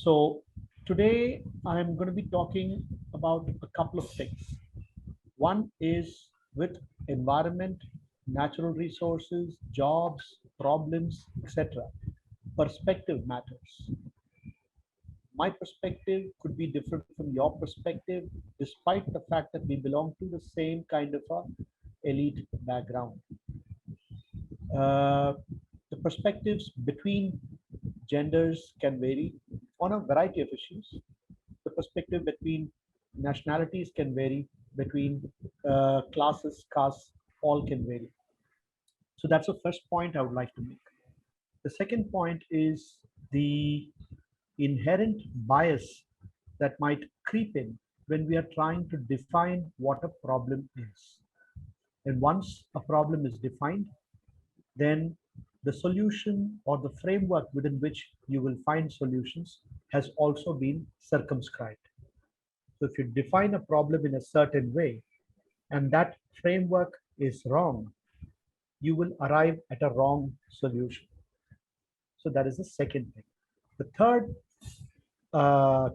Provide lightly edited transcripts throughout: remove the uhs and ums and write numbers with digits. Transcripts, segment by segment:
So today I'm going to be talking about a couple of things. One is with environment, natural resources, jobs, problems, etc. Perspective matters. My perspective could be different from your perspective, despite the fact that we belong to the same kind of a elite background. Uh, the perspectives between genders can vary on a variety of issues. The perspective between nationalities can vary, between classes, castes, all can vary. So that's the first point I would like to make. The second point is the inherent bias that might creep in when we are trying to define what a problem is. And once a problem is defined, then the solution or the framework within which you will find solutions has also been circumscribed. So if you define a problem in a certain way and that framework is wrong, you will arrive at a wrong solution. So that is the second thing. The third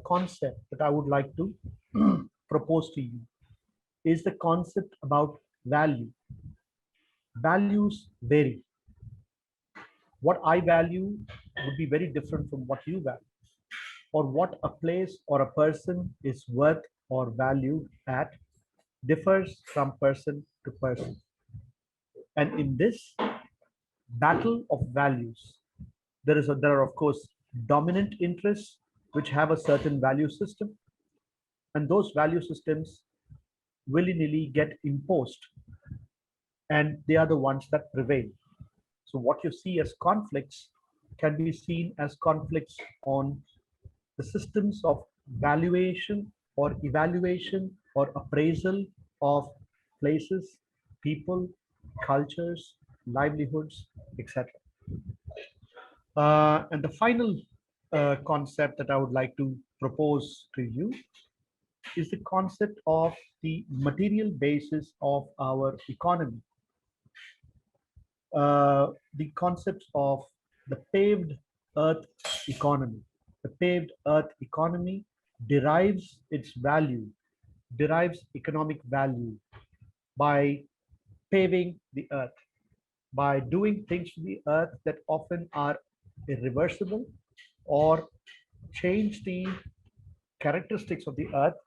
concept that I would like to propose to you is the concept about value. Values vary. What I value would be very different from what you value, or what a place or a person is worth or valued at differs from person to person. And in this battle of values, there are of course dominant interests which have a certain value system, and those value systems willy-nilly get imposed, and they are the ones that prevail. So what you see as conflicts can be seen as conflicts on the systems of valuation or evaluation or appraisal of places, people, cultures, livelihoods, etc. And the final concept that I would like to propose to you is the concept of the material basis of our economy. The concepts of the paved earth economy. The paved earth economy derives its value, derives economic value by paving the earth, by doing things to the earth that often are irreversible or change the characteristics of the earth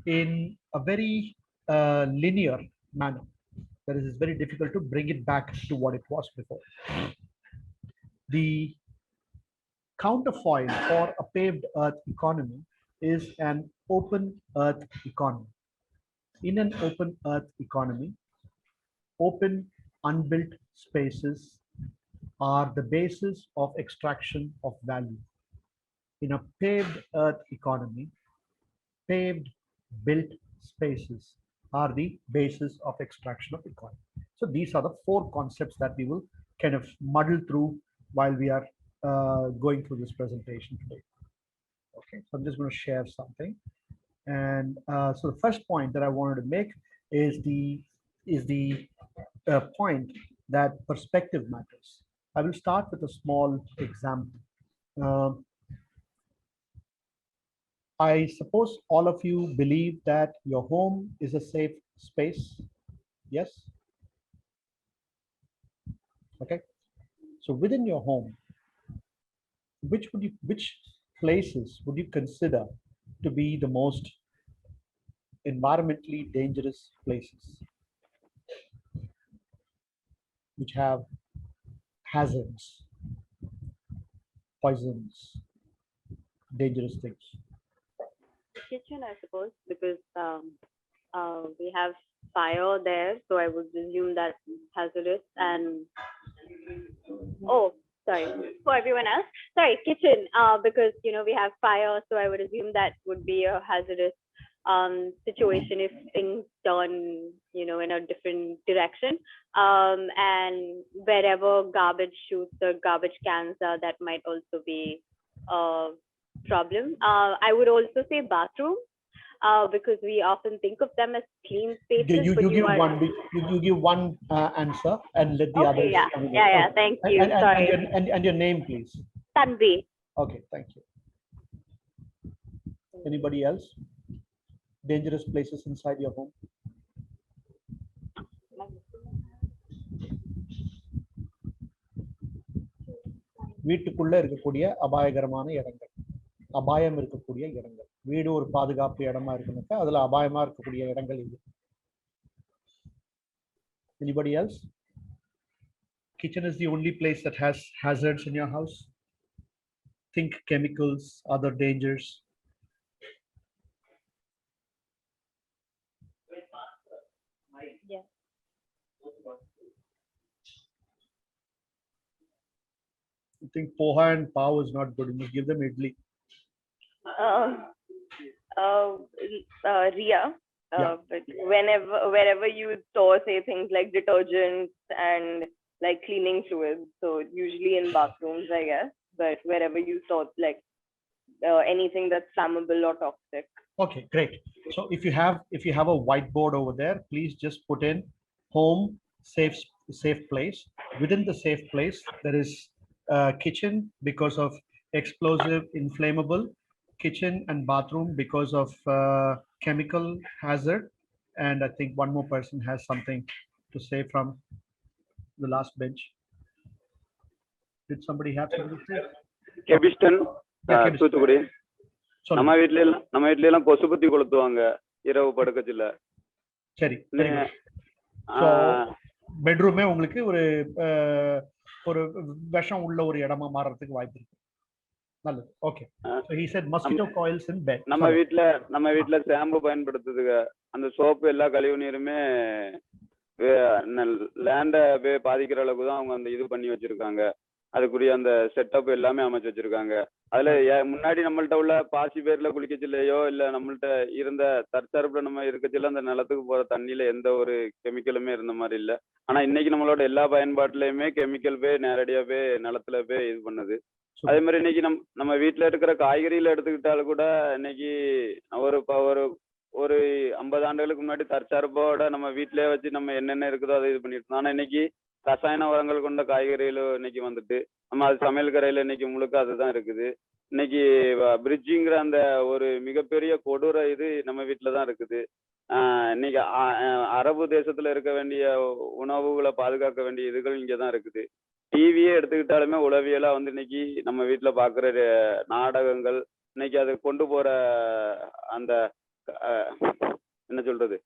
in a very linear manner. That is, it's very difficult to bring it back to what it was before. The counterfoil for a paved earth economy is an open earth economy. In an open earth economy, open unbuilt spaces are the basis of extraction of value. In a paved earth economy, paved built spaces are the basis of extraction of economy. So these are the four concepts that we will kind of muddle through while we are going through this presentation today. Okay, so I'm just going to share something. And so the first point that I wanted to make is the point that perspective matters. I will start with a small example. Um, I suppose all of you believe that your home is a safe space. Yes? Okay. So within your home, which places would you consider to be the most environmentally dangerous places, which have hazards, poisons, dangerous things? Kitchen, I suppose, because we have fire there, so I would assume that hazardous. And oh, sorry, for everyone else, sorry, kitchen, because we have fire, so I would assume that would be a hazardous situation if things turn in a different direction. And wherever garbage chutes or garbage cans are, that might also be a problem. I would also say bathroom, because we often think of them as clean spaces. You give one. You give one answer and let the Okay, others. yeah. Okay. Thank you. Sorry, And your name, please. Tanvi. Okay, thank you. Anybody else? Dangerous places inside your home? வீட்டுக்குள்ள இருக்கக்கூடிய அபாயகரமான இடங்கள், அபாயம் இருக்கக்கூடிய இடங்கள். வீடு ஒரு பாதுகாப்பு இடமா இருக்குனாக்கா அதுல அபாயமா இருக்கக்கூடிய இடங்கள் இது. Anybody else? Kitchen is the only place that has hazards in your house. Think chemicals, other dangers. Yeah. I think poha and pav is not good. You must give them idli. Ria, Yeah. but wherever you store, say, things like detergents and like cleaning fluids, so usually in bathrooms, I guess, but wherever you store like anything that's flammable or toxic. Okay, great. So if you have a whiteboard over there, please just put in home, safe place. Within the safe place, there is kitchen because of explosive, inflammable, kitchen and bathroom because of chemical hazard. And I think one more person has something to say from the last bench. Did somebody have something to say? கெபிஸ்டன் Yeah, Kebistan. Thoothukudi. சொல்லுங்க. நம்ம வீட்ல எல்லாம் கொசுபத்தி கொளுத்துவாங்க இரவு படுக்கச்சில்ல. சரி, very good. So பெட்ரூமே உங்களுக்கு ஒரு விஷம் உள்ள ஒரு இடமா மாறறதுக்கு வாய்ப்பு இருக்கு. நல்லது. Okay. So he said mosquito coils in bed. நம்ம வீட்ல ஷாம்பு பயன்படுத்துதுங்க. அந்த சோப்பு எல்லா கழிவு நீருமே லேண்ட பாதிக்கிற அளவுக்கு தான் அவங்க அந்த இது பண்ணி வச்சிருக்காங்க. அதுக்குரிய அந்த செட்டப் எல்லாமே அமைச்சு வச்சிருக்காங்க. அதுல முன்னாடி நம்மள்ட்ட உள்ள பாசி பேர்ல குளிக்கச்சில்லையோ இல்ல நம்மள்ட்ட இருந்த தற்சார்புல நம்ம இருக்கச்சில்ல அந்த நிலத்துக்கு போற தண்ணியில எந்த ஒரு கெமிக்கலுமே இருந்த மாதிரி இல்ல. ஆனா இன்னைக்கு நம்மளோட எல்லா பயன்பாட்டுலயுமே கெமிக்கல் நேரடியாவே நிலத்துல இது பண்ணுது. அதே மாதிரி இன்னைக்கு நம்ம வீட்டுல இருக்கிற காய்கறியில எடுத்துக்கிட்டாலும் கூட இன்னைக்கு ஒரு 50 ஆண்டுகளுக்கு முன்னாடி தற்சார்போட நம்ம வீட்டிலேயே வச்சு நம்ம என்னென்ன இருக்குதோ அதை இது பண்ணிட்டு இருந்தோம். ஆனா இன்னைக்கு ரசாயன உரங்கள் கொண்ட காய்கறிகளும் இன்னைக்கு வந்துட்டு நம்ம அது சமையல் கரையில இன்னைக்கு முழுக்க அதுதான் இருக்குது. இன்னைக்கு பிரிட்ஜிங்கிற அந்த ஒரு மிகப்பெரிய கொடூர இது நம்ம வீட்டுல தான் இருக்குது. இன்னைக்கு அரபு தேசத்துல இருக்க வேண்டிய உணவுகளை பாதுகாக்க வேண்டிய இதுகள் இங்கதான் இருக்குது. டிவியே எடுத்துக்கிட்டாலுமே உளவியலா இன்னைக்கு நம்ம வீட்டுல பாக்குற நாடகங்கள் இன்னைக்கு அது கொண்டு போற அந்த என்ன சொல்றது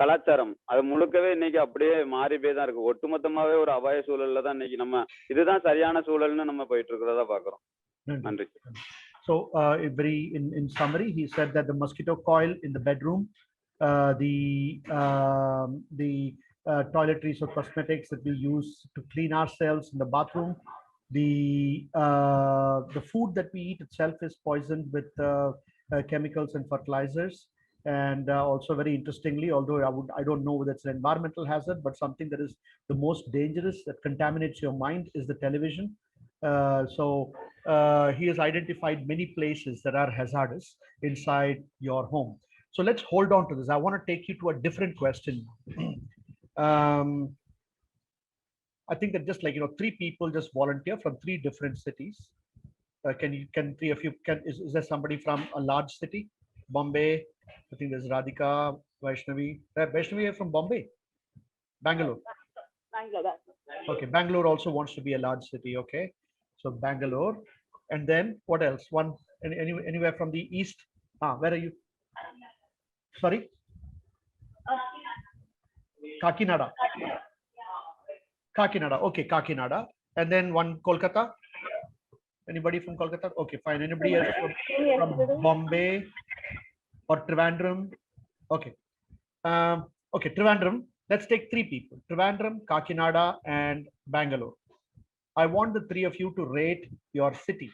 கலாச்சாரம் அது முழுக்கவே இன்னைக்கு அப்படியே மாறி போய்தான் இருக்கு. ஒட்டுமொத்தமாவே ஒரு அபாய சூழல்ல தான் இன்னைக்கு நம்ம இதுதான் சரியான சூழல்னு நம்ம போயிட்டு இருக்கிறதா பாக்குறோம். நன்றி. So in summary, he said that the mosquito coil in the bedroom, the toiletries or cosmetics that we use to clean ourselves in the bathroom, the food that we eat itself is poisoned with chemicals and fertilizers. And also very interestingly, although I don't know whether it's an environmental hazard, but something that is the most dangerous that contaminates your mind is the television. So he has identified many places that are hazardous inside your home. So let's hold on to this. I want to take you to a different question. I think that just like, 3 people just volunteer from 3 different cities. Can 3 of you, is there somebody from a large city? Bombay, I think there's Radhika, Vaishnavi. Vaishnavi is from Bombay? Bangalore. Okay, Bangalore also wants to be a large city. Okay, so Bangalore. And then what else? Anywhere from the east? Where are you? Sorry? Kakinada. Okay, Kakinada. And then one Kolkata. Anybody from Kolkata? Okay, fine. Anybody else from Bombay or Trivandrum? Okay. Okay, Trivandrum. Let's take 3 people. Trivandrum, Kakinada, and Bangalore. I want the 3 of you to rate your city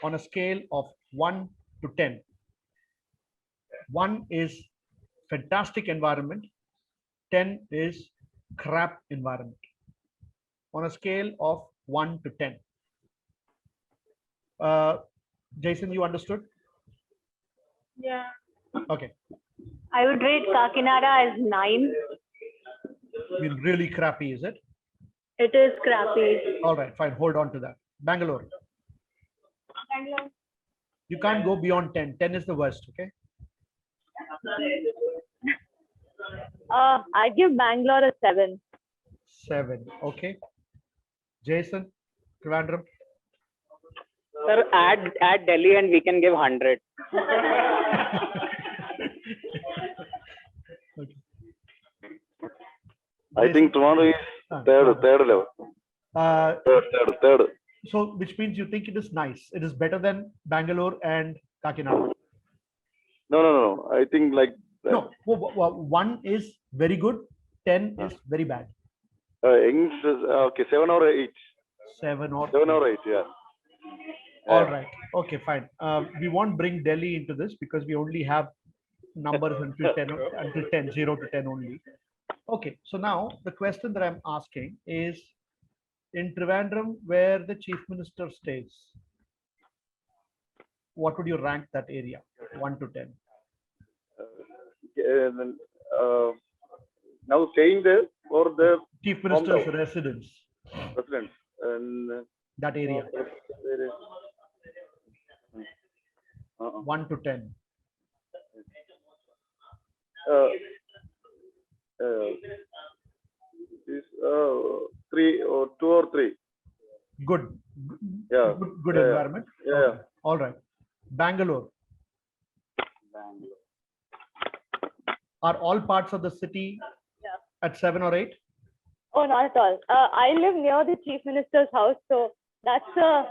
on a scale of 1 to 10. 1 is fantastic environment. 10 is crap environment. On a scale of 1 to 10. Jason, you understood? Yeah. Okay. I would rate Kakinada as 9. I mean, really crappy, is it? It is crappy. All right, fine. Hold on to that. Bangalore. You can't go beyond 10. 10 is the worst, okay? I give Bangalore a 7. 7, okay. Jason, Trivandrum. Sir, add Delhi and we can give 100. Okay. I think tomorrow is third level. Uh, Third. so, which means you think it is nice. It is better than Bangalore and Kakinada. No. I think like No, 1 is very good, 10 is very bad. okay, 7 or 8. 7 or 8, yeah. All right. Okay, fine. We won't bring Delhi into this because we only have numbers until 10, 0 to 10 only. Okay, so now the question that I'm asking is in Trivandrum, where the chief minister stays, what would you rank that area? 1 to 10. Now staying there for the Chief minister's residence, president and that area, 1 to 10. Is 3 or 2 or 3. Good. Yeah. Good environment. Yeah. Okay. All right. Bangalore. Are all parts of the city at 7 or 8? Oh, not at all. I live near the chief minister's house, so that's a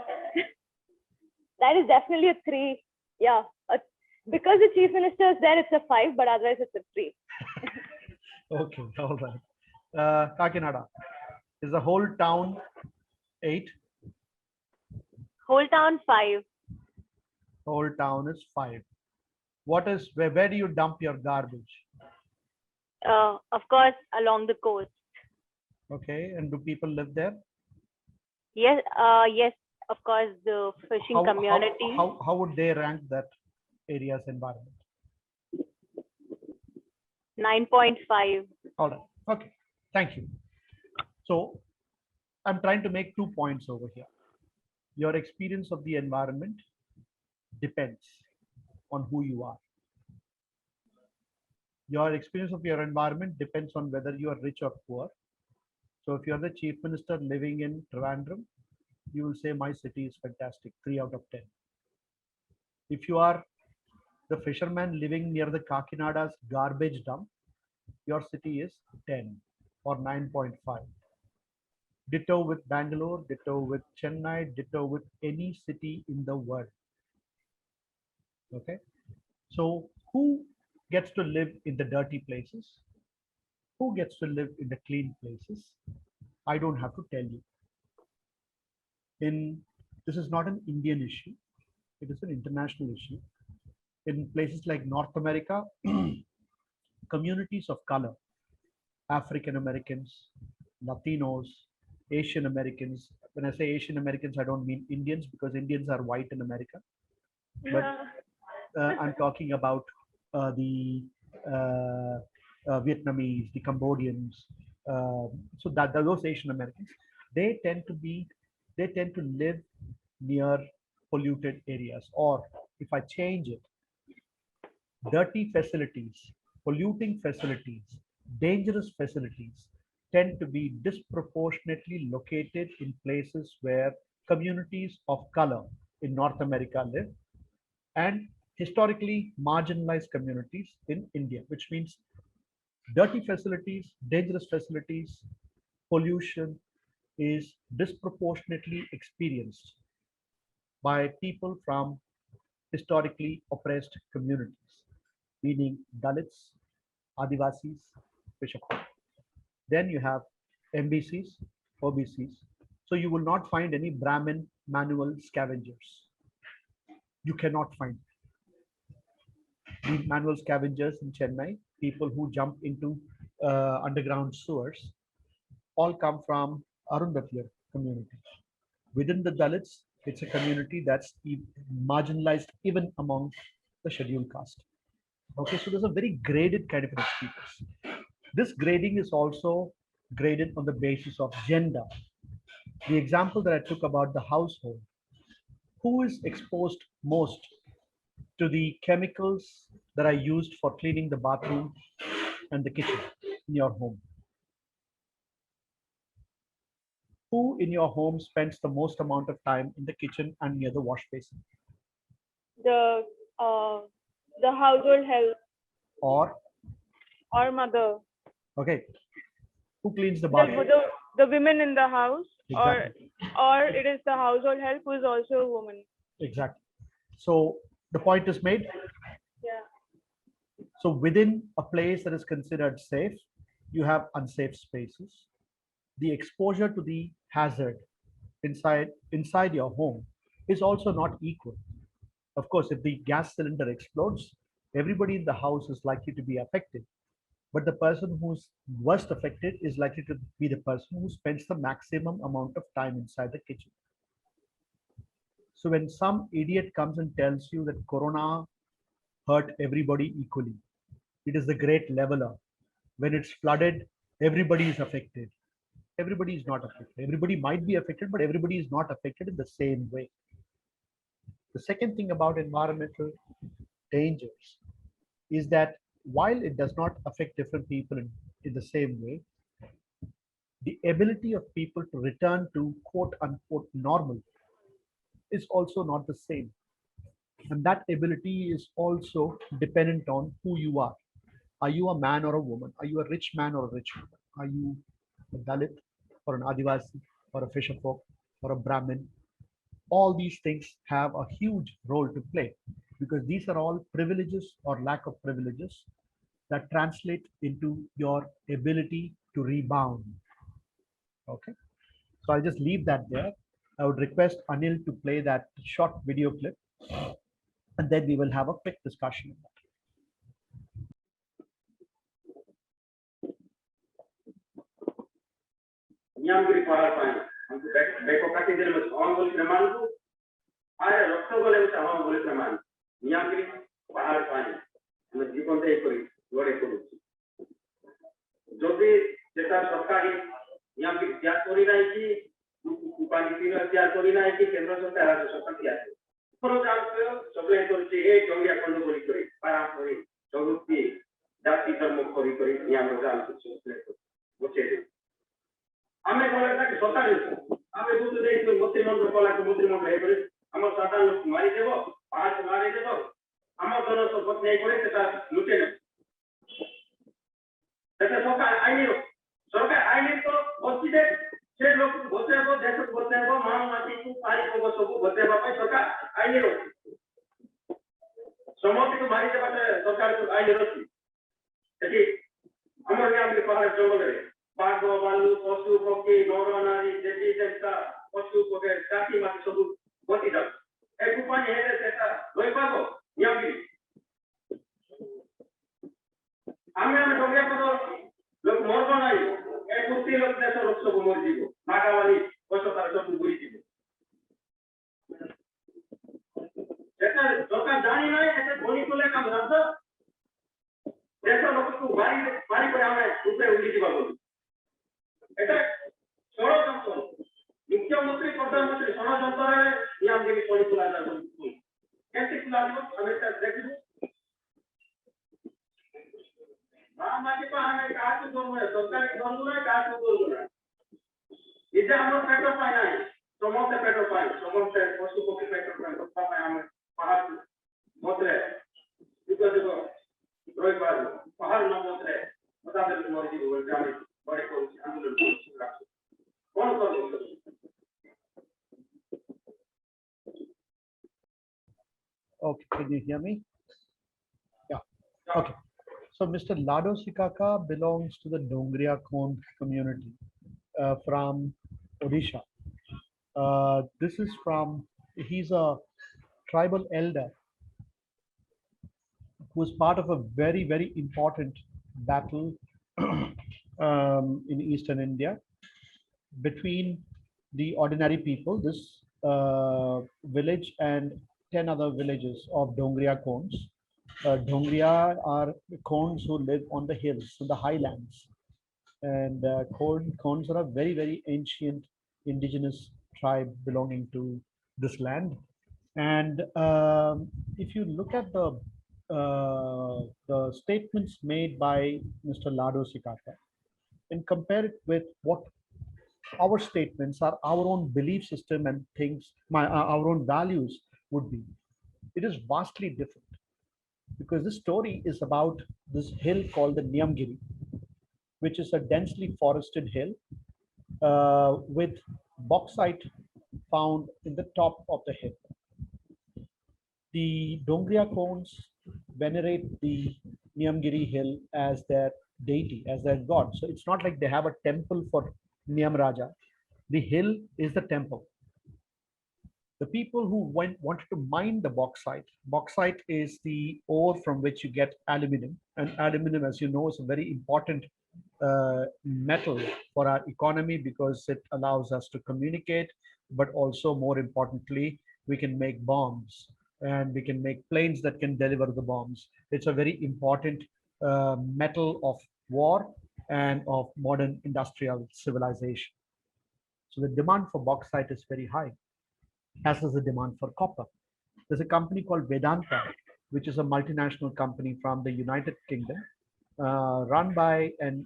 that is definitely a 3. Yeah, because the chief minister is there, it's a 5, but otherwise it's a 3. Okay, all right. Kakinada, is the whole town 8? Whole town 5. Whole town is 5. What is where do you dump your garbage? Of course, along the coast. Okay, and do people live there? Yes, yes. Of course, the fishing community. How would they rank that area's environment? 9.5. All right. Okay. Thank you. So I'm trying to make 2 points over here. Your experience of the environment depends on who you are. Your experience of your environment depends on whether you are rich or poor. So if you're the chief minister living in Trivandrum, you will say my city is fantastic, 3 out of 10. If you are the fisherman living near the Kakinada's garbage dump, your city is 10 or 9.5. Ditto with Bangalore, ditto with Chennai, ditto with any city in the world. Okay. So who gets to live in the dirty places? Who gets to live in the clean places? I don't have to tell you. This is not an Indian issue. It is an international issue. In places like North America, communities of color, African Americans, Latinos, Asian Americans. When I say Asian Americans, I don't mean Indians because Indians are white in America. But I'm talking about the Vietnamese, the Cambodians. So that those Asian Americans, they tend to live near polluted areas. Or if I change it, dirty facilities, polluting facilities, dangerous facilities tend to be disproportionately located in places where communities of color in North America live and historically marginalized communities in India, which means dirty facilities, dangerous facilities, pollution is disproportionately experienced by people from historically oppressed communities, meaning Dalits, Adivasis, Peshawar. Then you have MBCs, OBCs. So you will not find any Brahmin manual scavengers. You cannot find the manual scavengers in Chennai, people who jump into underground sewers, all come from Arundathir community. Within the Dalits, it's a community that's marginalized even among the scheduled caste. Okay, so there's a very graded kind of experience. This grading is also graded on the basis of gender. The example that I took about the household, who is exposed most to the chemicals that are used for cleaning the bathroom and the kitchen in your home? Who in your home spends the most amount of time in the kitchen and near the wash basin? The uh, the household help Or, or mother, okay, who cleans the the, bathroom? the women in the house, Exactly, or it is the household help who is also a woman. exactly. So the point is made. Yeah. So within a place that is considered safe, you have unsafe spaces. The exposure to the hazard inside your home is also not equal. Of course, if the gas cylinder explodes, everybody in the house is likely to be affected. But the person who's worst affected is likely to be the person who spends the maximum amount of time inside the kitchen. So when some idiot comes and tells you that Corona hurt everybody equally, it is the great leveler. When it's flooded, everybody is affected. Everybody is not affected. Everybody might be affected, but everybody is not affected in the same way. The second thing about environmental dangers is that while it does not affect different people in the same way, the ability of people to return to quote unquote normal is also not the same. And that ability is also dependent on who you are. Are you a man or a woman? Are you a rich man or a rich woman? Are you a Dalit or an Adivasi or a fisher folk or a Brahmin? All these things have a huge role to play because these are all privileges or lack of privileges that translate into your ability to rebound. Okay, so I'll just leave that there. I would request Anil to play that short video clip and then we will have a quick discussion. Niyamgiri पहाड़ पाएं हमको बैको काटी देने में हम बोले प्रमाण को आए रक्त बोले में हम बोले प्रमाण नियमगिरी पहाड़ पाएं हम जीवन दे करी लड़े करू जो भी जेता सरकारी नियमगिरी त्याग करी नहीं कि उपाधि की त्याग करी नहीं कि केंद्र सरकार राज्य सरकार त्याग पर जाते सबले करते ए जंगिया कंड बोली करी पारा करी जगती जाति धर्म करी करी नियम राज सबले बचे आमे बोले कि सरकार आमे बुझ दे कि मंत्रिमंडल कला के मंत्रिमंडल हे करे हमर सरकार मारी देबो पांच मारी देबो हमर दल सब नहीं करे सेटा लुटे ने सेटा सरकार आईनी तो बच्ची दे से लोग बचाबो देश को बचाबो मानव माटी को पारी को सब बचाबा पे सरकार आईनी रो समोति को मारी देबा सरकार को आईनी रो सेठी हमर गाम के पहाड़ जंगल रे बाघ भालू पशु पक्षी नर नारी देवी देवता पशु पक्षी जाति माटी सब बची जाओ एक पानी हेले सेटा लई पाबो नियमगिरी आमे आमे डोंगिया को लोग मरबो नाही एक कुर्ती लोग देश लोग सब मर जीवो नागावाली पशु तार सब बुरी जीवो सेटा सरकार जानी नाही एते धोनी कोले काम राखो देश लोग को बारी बारी पर आमे ऊपर उड़ी जीवा बोली এটা ষড়যন্ত্র মুখ্যমন্ত্রী প্রধানমন্ত্রী ষড়যন্ত্রে নিয়মগিরি করে তোলা যাবে কেমন তোলা যাবে আমি এটা দেখব আমাকে তো আমি কাজ করব না সরকার করব না কাজ করব না এটা আমরা পেট পাই নাই সমস্ত পেট পাই সমস্ত পশু পক্ষী পেট পাই সব পাই আমি পাহাড় মধ্যে বিপদ রই পাবো পাহাড় না মধ্যে ওটাদের মর্জি বলতে আমি बड़े को आंदोलन कौन कौन Okay, can you hear me? Yeah. Okay. So Mr. Lado Sikaka belongs to the Dongria Kond community from Odisha. This is he's a tribal elder who was part of a very, very important battle in Eastern India between the ordinary people, this village and 10 other villages of Dongria Konds. Dongria are Konds who live on the hills, on the highlands. And Khons are a very, very ancient indigenous tribe belonging to this land. And if you look at the statements made by Mr. Lado Sikata and compare it with what our statements are, our own belief system and things, our own values would be, it is vastly different, because this story is about this hill called the Niyamgiri, which is a densely forested hill with bauxite found in the top of the hill. The Dongria Koans venerate the Niyamgiri hill as their deity, as their god. So it's not like they have a temple for Niyam Raja. The hill is the temple. The people who wanted to mine the bauxite, bauxite is the ore from which you get aluminum. And aluminum, as you know, is a very important metal for our economy because it allows us to communicate, but also more importantly, we can make bombs and we can make planes that can deliver the bombs. It's a very important metal of war and of modern industrial civilization. So the demand for bauxite is very high, as is the demand for copper. There's a company called Vedanta, which is a multinational company from the United Kingdom, run by an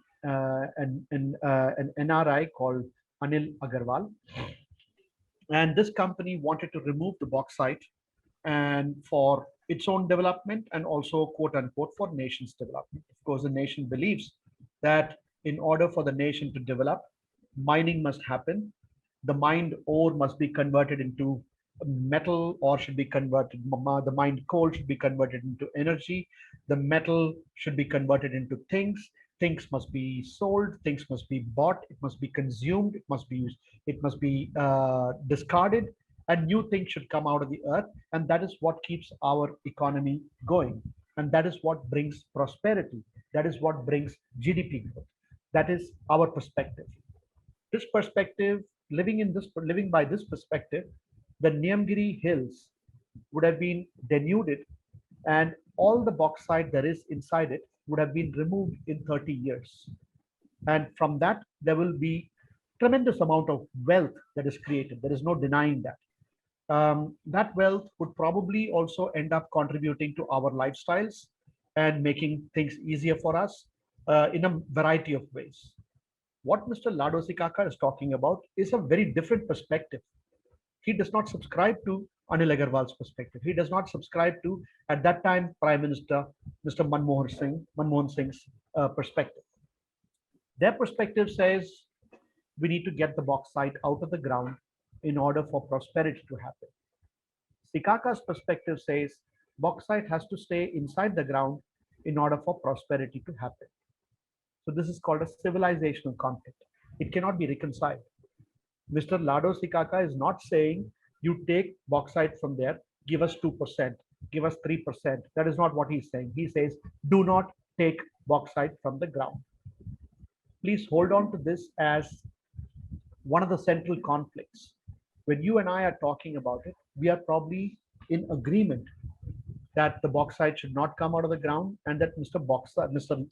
NRI called Anil Agarwal. And this company wanted to remove the bauxite and for its own development and also quote unquote for nation's development. Of course, the nation believes that in order for the nation to develop, mining must happen. The mined ore must be converted into metal or should be converted, the mined coal should be converted into energy. The metal should be converted into things. Things must be sold, things must be bought, it must be consumed, it must be used, it must be discarded, and new things should come out of the earth. And that is what keeps our economy going. And that is what brings prosperity. That is what brings GDP growth. That is our perspective. This perspective, living by this perspective, the Niyamgiri hills would have been denuded and all the bauxite there is inside it would have been removed in 30 years. And from that, there will be tremendous amount of wealth that is created. There is no denying that. That wealth would probably also end up contributing to our lifestyles and making things easier for us in a variety of ways. What Mr. Ladosikaka is talking about is a very different perspective. He does not subscribe to Anil Agarwal's perspective. He does not subscribe to, at that time, Prime Minister Mr. Manmohan Singh's perspective. Their perspective says we need to get the bauxite out of the ground in order for prosperity to happen. Sikaka's perspective says bauxite has to stay inside the ground in order for prosperity to happen. So this is called a civilizational conflict. It cannot be reconciled. Mr. Lado Sikaka is not saying you take bauxite from there, give us 2%, give us 3%. That is not what he's saying. He says, do not take bauxite from the ground. Please hold on to this as one of the central conflicts. When you and I are talking about it, we are probably in agreement that the bauxite should not come out of the ground and that Mr.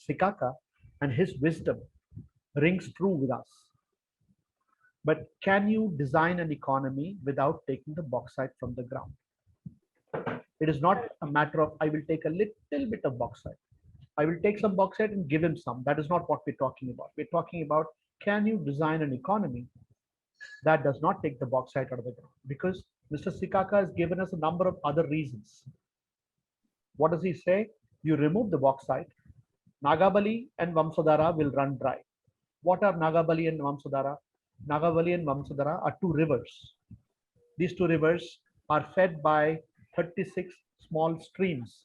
Sikaka and his wisdom rings true with us. But can you design an economy without taking the bauxite from the ground? It is not a matter of, I will take a little bit of bauxite. I will take some bauxite and give him some. That is not what we're talking about. We're talking about, can you design an economy that does not take the bauxite out of the ground? Because Mr. Sikaka has given us a number of other reasons. What does he say? You remove the bauxite, Nagabali and Vamsadhara will run dry. What are Nagabali and Vamsadhara? Nagavali and Vamsadhara are two rivers. These two rivers are fed by 36 small streams,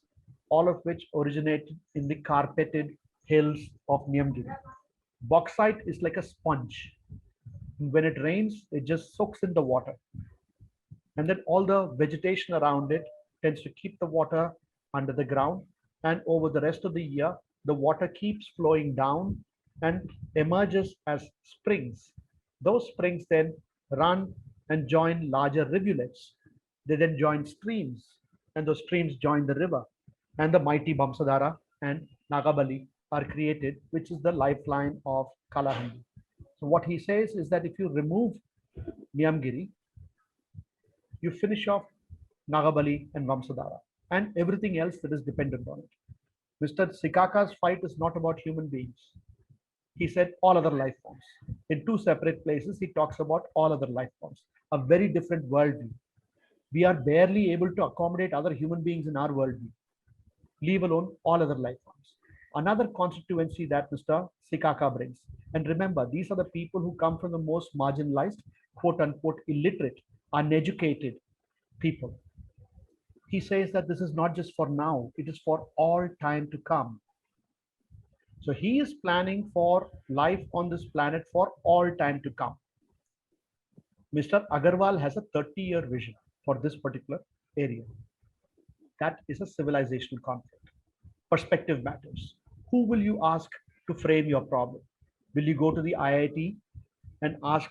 all of which originate in the carpeted hills of Niyamgiri. Bauxite is like a sponge. When it rains, it just soaks in the water. And then all the vegetation around it tends to keep the water under the ground. And over the rest of the year, the water keeps flowing down and emerges as springs. Those springs then run and join larger rivulets. They then join streams, and those streams join the river. And the mighty Bamsadhara and Nagabali are created, which is the lifeline of Kalahandi. So what he says is that if you remove Niyamgiri, you finish off Nagabali and Vamsadhara and everything else that is dependent on it. Mr. Sikaka's fight is not about human beings. He said all other life forms. In two separate places, he talks about all other life forms, a very different worldview. We are barely able to accommodate other human beings in our worldview, leave alone all other life forms. Another constituency that Mr. Sikaka brings. And remember, these are the people who come from the most marginalized, quote unquote, illiterate, uneducated people. He says that this is not just for now, it is for all time to come. So he is planning for life on this planet for all time to come. Mr. Agarwal has a 30-year vision for this particular area. That is a civilizational conflict. Perspective matters. Who will you ask to frame your problem? Will you go to the IIT and ask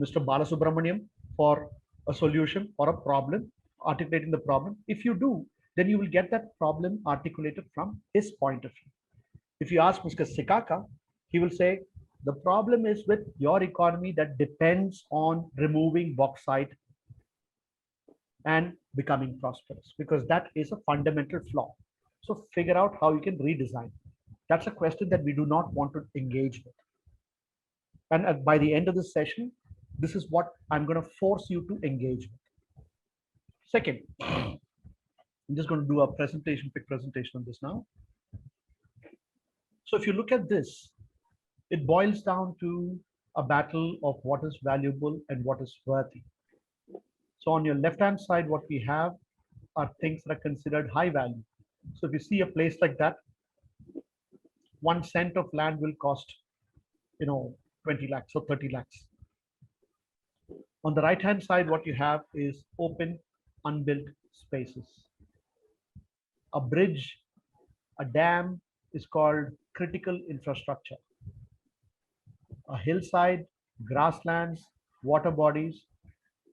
Mr. Balasubramaniam for a solution or a problem, articulating the problem? If you do, then you will get that problem articulated from his point of view. If you ask Mr. Sikaka, he will say, the problem is with your economy that depends on removing bauxite and becoming prosperous, because that is a fundamental flaw. So figure out how you can redesign. That's a question that we do not want to engage with. And by the end of this session, this is what I'm going to force you to engage with. Second, I'm just going to do a presentation, quick presentation on this now. So if you look at this, it boils down to a battle of what is valuable and what is worthy. So on your left-hand side, what we have are things that are considered high value. So if you see a place like that, 1 cent of land will cost, 20 lakhs or 30 lakhs. On the right-hand side, what you have is open, unbuilt spaces. A bridge, a dam is called critical infrastructure. A hillside, grasslands, water bodies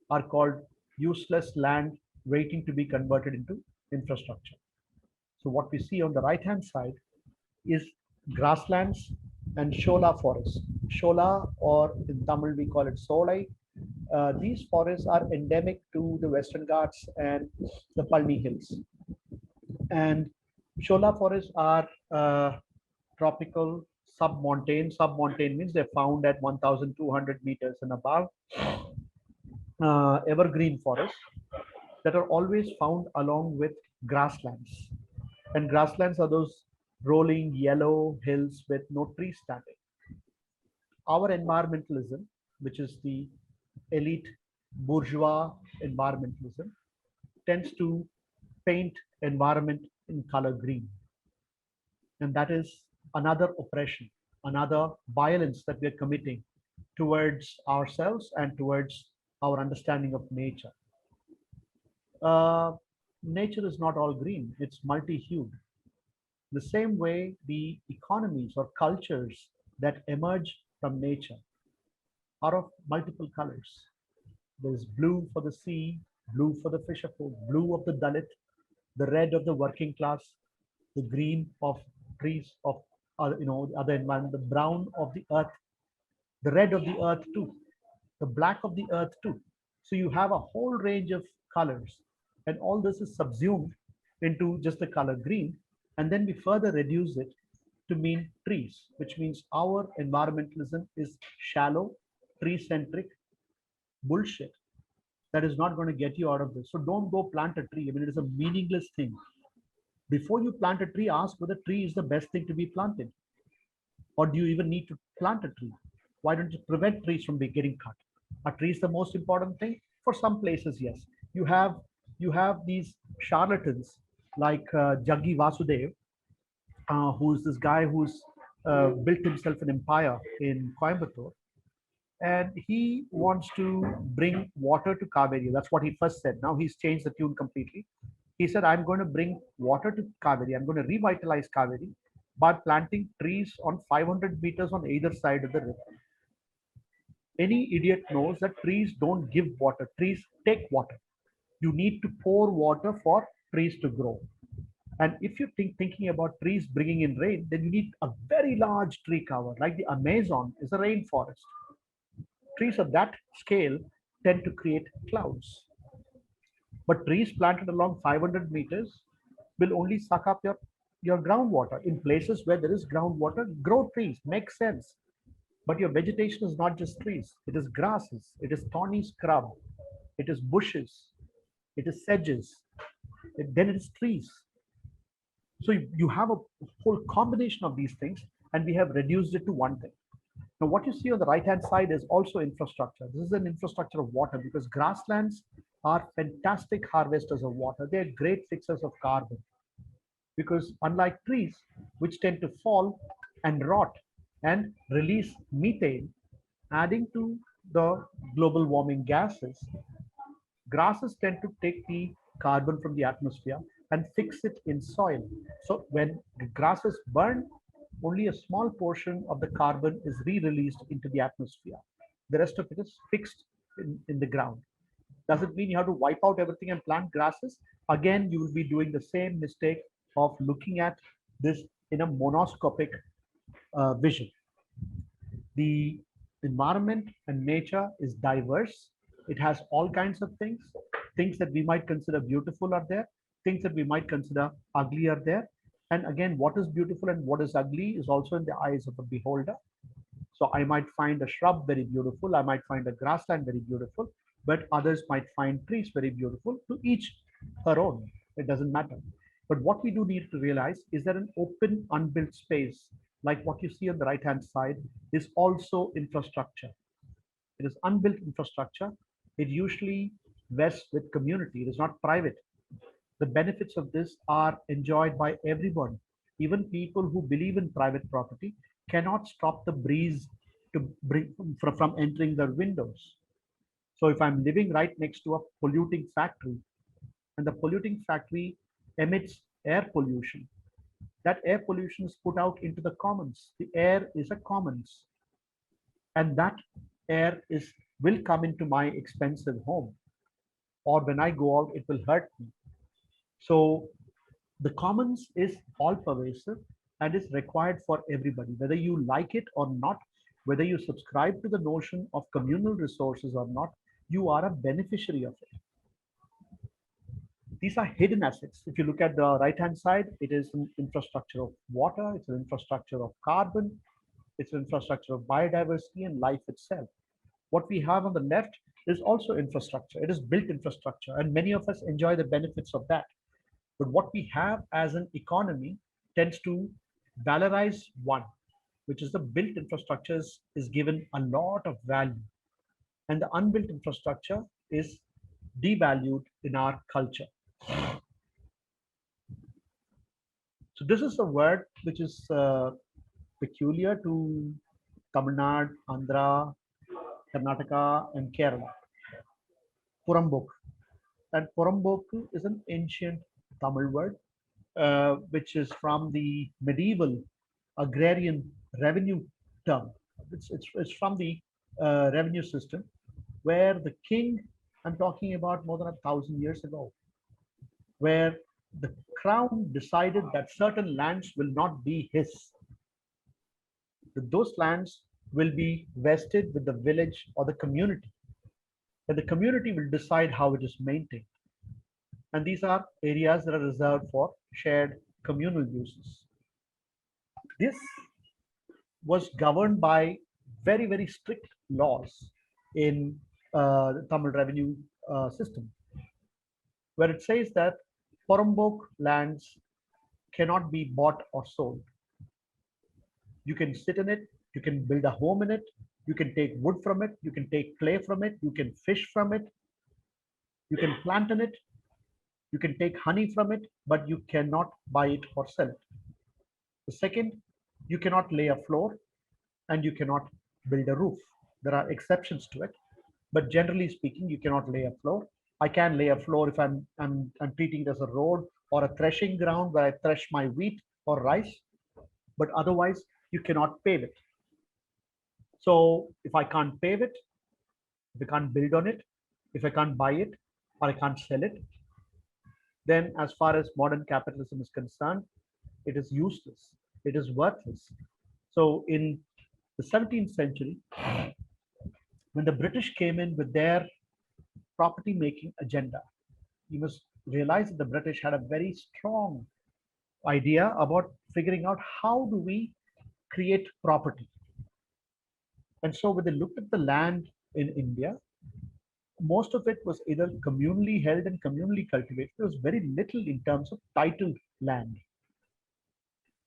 are called useless land waiting to be converted into infrastructure. So what we see on the right-hand side is grasslands and shola forests. Shola, or in Tamil we call it solai. These forests are endemic to the Western Ghats and the Palni Hills. And shola forests are tropical submontane. Submontane means they're found at 1,200 meters and above. Evergreen forests that are always found along with grasslands. And grasslands are those rolling yellow hills with no trees standing. Our environmentalism, which is the elite bourgeois environmentalism, tends to paint environment in color green. And that is another oppression, another violence that we are committing towards ourselves and towards our understanding of nature. Nature is not all green, it's multi-hued. The same way, the economies or cultures that emerge from nature are of multiple colors. There's blue for the sea, blue for the fisherfolk, blue of the Dalit, the red of the working class, the green of trees of other environment, the brown of the earth, the red of the earth too, the black of the earth too. So you have a whole range of colors, and all this is subsumed into just the color green. And then we further reduce it to mean trees, which means our environmentalism is shallow, tree-centric bullshit that is not going to get you out of this. So don't go plant a tree. I mean, it is a meaningless thing. Before you plant a tree, ask whether tree is the best thing to be planted. Or do you even need to plant a tree? Why don't you prevent trees from getting cut? Are trees the most important thing? For some places, yes. You have these charlatans like Jaggi Vasudev, who's this guy who's built himself an empire in Coimbatore. And he wants to bring water to Kaveri. That's what he first said. Now he's changed the tune completely. He said, I'm going to bring water to Kaveri. I'm going to revitalize Kaveri by planting trees on 500 meters on either side of the river. Any idiot knows that trees don't give water. Trees take water. You need to pour water for trees to grow. And if you're thinking about trees bringing in rain, then you need a very large tree cover, like the Amazon is a rainforest. Trees of that scale tend to create clouds. But trees planted along 500 meters will only suck up your groundwater. In places where there is groundwater, grow trees, makes sense. But your vegetation is not just trees, it is grasses, it is thorny scrub, it is bushes, it is sedges, then it is trees. So you have a whole combination of these things, and we have reduced it to one thing. Now, what you see on the right-hand side is also infrastructure. This is an infrastructure of water because grasslands are fantastic harvesters of water. They're great fixers of carbon because unlike trees, which tend to fall and rot and release methane, adding to the global warming gases, grasses tend to take the carbon from the atmosphere and fix it in soil. So when the grasses burn, only a small portion of the carbon is re-released into the atmosphere. The rest of it is fixed in the ground. Does it mean you have to wipe out everything and plant grasses? Again, you will be doing the same mistake of looking at this in a monoscopic vision. The environment and nature is diverse. It has all kinds of things. Things that we might consider beautiful are there. Things that we might consider ugly are there. And again, what is beautiful and what is ugly is also in the eyes of the beholder. So I might find a shrub very beautiful. I might find a grassland very beautiful, but others might find trees very beautiful. To each her own. It doesn't matter. But what we do need to realize is that an open, unbuilt space, like what you see on the right-hand side, is also infrastructure. It is unbuilt infrastructure. It usually vests with community. It is not private. The benefits of this are enjoyed by everyone. Even people who believe in private property cannot stop the breeze to bring from entering their windows. So if I'm living right next to a polluting factory and the polluting factory emits air pollution, that air pollution is put out into the commons. The air is a commons, and that air is will come into my expensive home, or when I go out, it will hurt me. So the commons is all pervasive and is required for everybody, whether you like it or not, whether you subscribe to the notion of communal resources or not, you are a beneficiary of it. These are hidden assets. If you look at the right-hand side, it is an infrastructure of water, it's an infrastructure of carbon, it's an infrastructure of biodiversity and life itself. What we have on the left is also infrastructure. It is built infrastructure, and many of us enjoy the benefits of that. But what we have as an economy tends to valorize one, which is the built infrastructures is given a lot of value, and the unbuilt infrastructure is devalued in our culture. So this is a word which is peculiar to Tamil Nadu, Andhra, Karnataka, and Kerala. Purambok. And Purambok is an ancient Tamil word, which is from the medieval agrarian revenue term. It's from the revenue system where the king, I'm talking about more than 1,000 years ago, where the crown decided that certain lands will not be his. That those lands will be vested with the village or the community. And the community will decide how it is maintained. And these are areas that are reserved for shared communal uses. This was governed by very, very strict laws in the Tamil revenue system, where it says that Porambok lands cannot be bought or sold. You can sit in it, you can build a home in it, you can take wood from it, you can take clay from it, you can fish from it, you can plant in it, you can take honey from it, but you cannot buy it or sell it. The second, you cannot lay a floor and you cannot build a roof. There are exceptions to it, but generally speaking, you cannot lay a floor. I can lay a floor if I'm treating it as a road or a threshing ground where I thresh my wheat or rice, but otherwise you cannot pave it. So if I can't pave it, if I can't build on it, if I can't buy it or I can't sell it, then as far as modern capitalism is concerned, it is useless. It is worthless. So in the 17th century, when the British came in with their property making agenda, you must realize that the British had a very strong idea about figuring out how do we create property. And so when they looked at the land in India, most of it was either communally held and communally cultivated. There was very little in terms of titled land.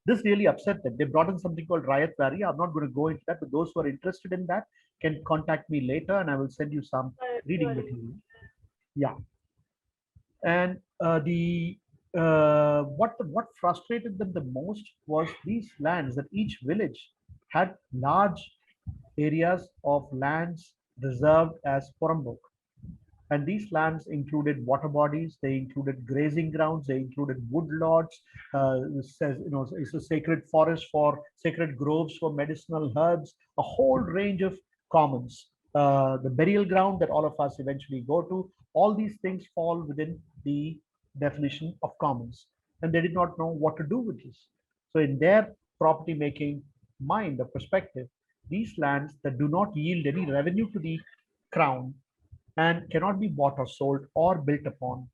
This really upset them. They brought in something called Riot Valley. I'm not going to go into that, but those who are interested in that can contact me later and I will send you some reading material. Yeah. And what frustrated them the most was these lands that each village had large areas of lands reserved as Porambok. And these lands included water bodies, they included grazing grounds, they included woodlots, says, it's a sacred forest for sacred groves for medicinal herbs, a whole range of commons. The burial ground that all of us eventually go to, all these things fall within the definition of commons. And they did not know what to do with this. So in their property making mind or perspective, these lands that do not yield any revenue to the crown and cannot be bought or sold or built upon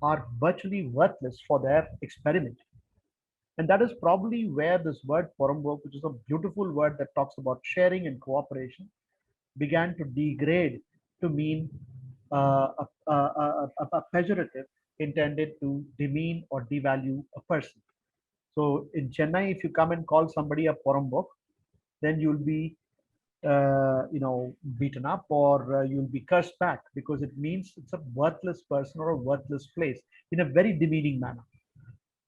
are virtually worthless for their experiment. And that is probably where this word Porambok, which is a beautiful word that talks about sharing and cooperation, began to degrade to mean a pejorative intended to demean or devalue a person. So in Chennai, if you come and call somebody a Porambok, then you'll be beaten up or you'll be cursed back because it means it's a worthless person or a worthless place in a very demeaning manner.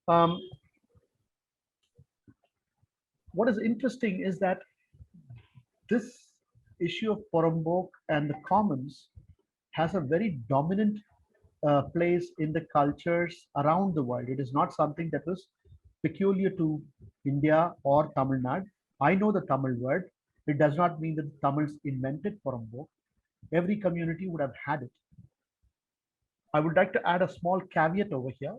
Um, what is interesting is that this issue of Porambok and the commons has a very dominant place in the cultures around the world. It is not something that was peculiar to India or Tamil Nadu. I know the Tamil word. It does not mean that the Tamils invented Porambok. Every community would have had it. I would like to add a small caveat over here.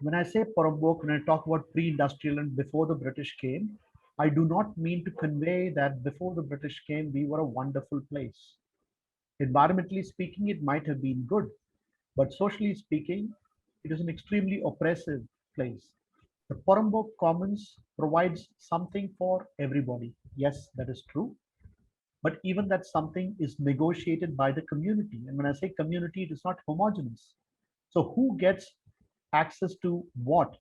When I say Porambok, when I talk about pre-industrial and before the British came, I do not mean to convey that before the British came, we were a wonderful place. Environmentally speaking, it might have been good, but socially speaking, it is an extremely oppressive place. The Porambok Commons provides something for everybody. Yes, that is true. But even that something is negotiated by the community. And when I say community, it is not homogeneous. So who gets access to what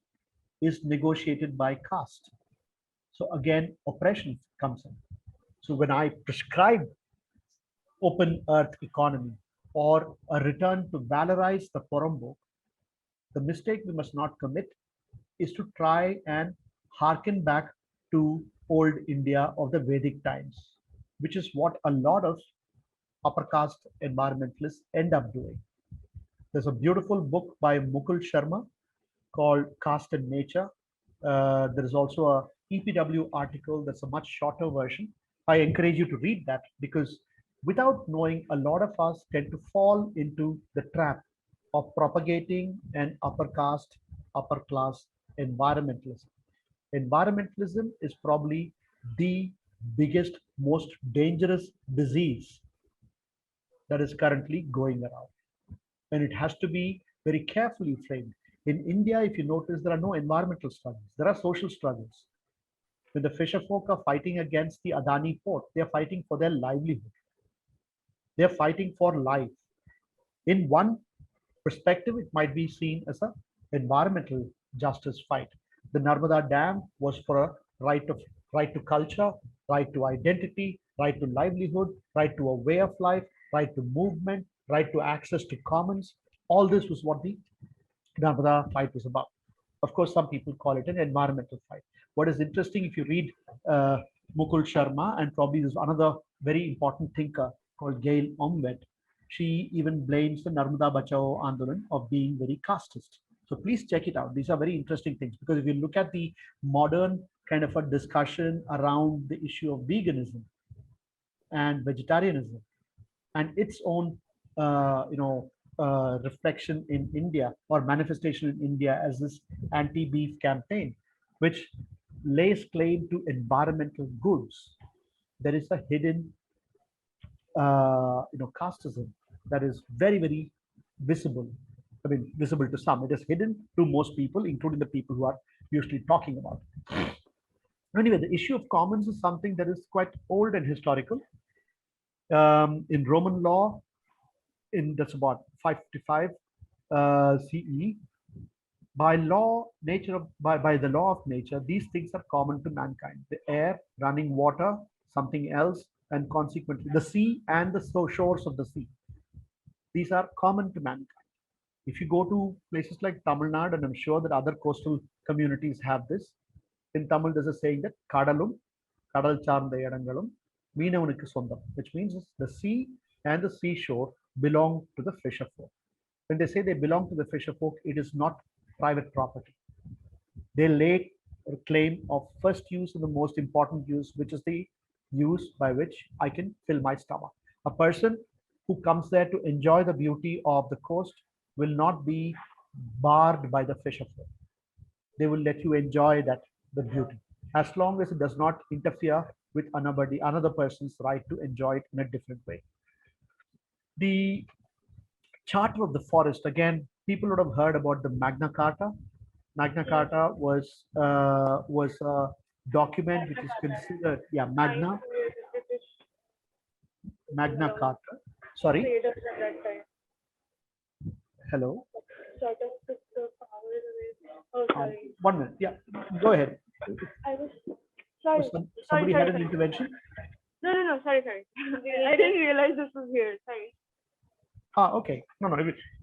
is negotiated by caste? So again, oppression comes in. So when I prescribe open earth economy or a return to valorize the Porambok, the mistake we must not commit is to try and harken back to old India of the Vedic times, which is what a lot of upper caste environmentalists end up doing. There's a beautiful book by Mukul Sharma called Caste and Nature. There is also a EPW article that's a much shorter version. I encourage you to read that because without knowing, a lot of us tend to fall into the trap of propagating an upper caste, upper class environmentalism. Environmentalism is probably the biggest, most dangerous disease that is currently going around. And it has to be very carefully framed. In India, if you notice, there are no environmental struggles, there are social struggles. When the fisher folk are fighting against the Adani port, they are fighting for their livelihood. They are fighting for life. In one perspective, it might be seen as an environmental justice fight. The Narmada Dam was for a right to culture, right to identity, right to livelihood, right to a way of life, right to movement, right to access to commons. All this was what the Narmada fight was about. Of course, some people call it an environmental fight. What is interesting, if you read Mukul Sharma, and probably there's another very important thinker called Gail Omwet, she even blames the Narmada Bachao Andolan of being very casteist. So please check it out. These are very interesting things because if you look at the modern kind of a discussion around the issue of veganism and vegetarianism and its own, reflection in India or manifestation in India as this anti-beef campaign, which lays claim to environmental goods. There is a hidden, casteism that is very, very visible. I mean, visible to some. It is hidden to most people, including the people who are usually talking about it. Anyway, the issue of commons is something that is quite old and historical. In Roman law, in that's about 555 CE, by law, by the law of nature, these things are common to mankind. The air, running water, something else, and consequently the sea and the shores of the sea. These are common to mankind. If you go to places like Tamil Nadu, and I'm sure that other coastal communities have this, in Tamil there's a saying that Kadalum, Kadal சார்ந்த இடங்களும் மீனவனுக்கு சொந்தம், which means the sea and the seashore belong to the fisher folk. When they say they belong to the fisher folk, it is not private property. They lay a claim of first use and the most important use, which is the use by which I can fill my stomach. A person who comes there to enjoy the beauty of the coast will not be barred by the fisher folk. They will let you enjoy the beauty, as long as it does not interfere with another person's right to enjoy it in a different way. The Charter of the Forest, again, people would have heard about the Magna Carta. Magna Carta was a document which is considered, Magna Carta. Sorry. Traders at that time. Hello. Sort of took the power away. Oh, sorry. 1 minute. Yeah, go ahead. I was sorry. Somebody had an sorry. intervention. No. Sorry. I didn't realize this was here. Sorry. Okay. No.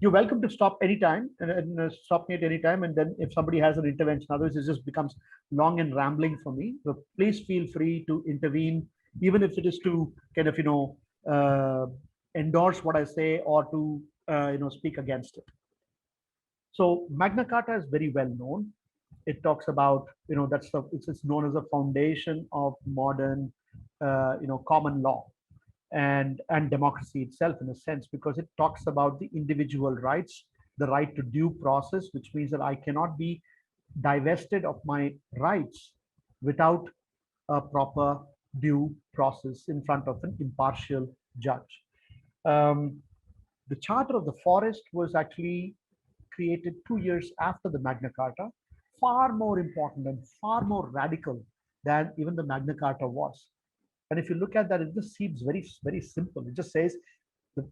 You're welcome to stop anytime and stop me at any time. And then if somebody has an intervention, otherwise it just becomes long and rambling for me. So please feel free to intervene, even if it is to kind of, endorse what I say or to, speak against it. So Magna Carta is very well known. It talks about, it's known as the foundation of modern, common law and democracy itself, in a sense, because it talks about the individual rights, the right to due process, which means that I cannot be divested of my rights without a proper due process in front of an impartial judge. The Charter of the Forest was actually created 2 years after the Magna Carta, far more important and far more radical than even the Magna Carta was. And if you look at that, it just seems very, very simple. It just says that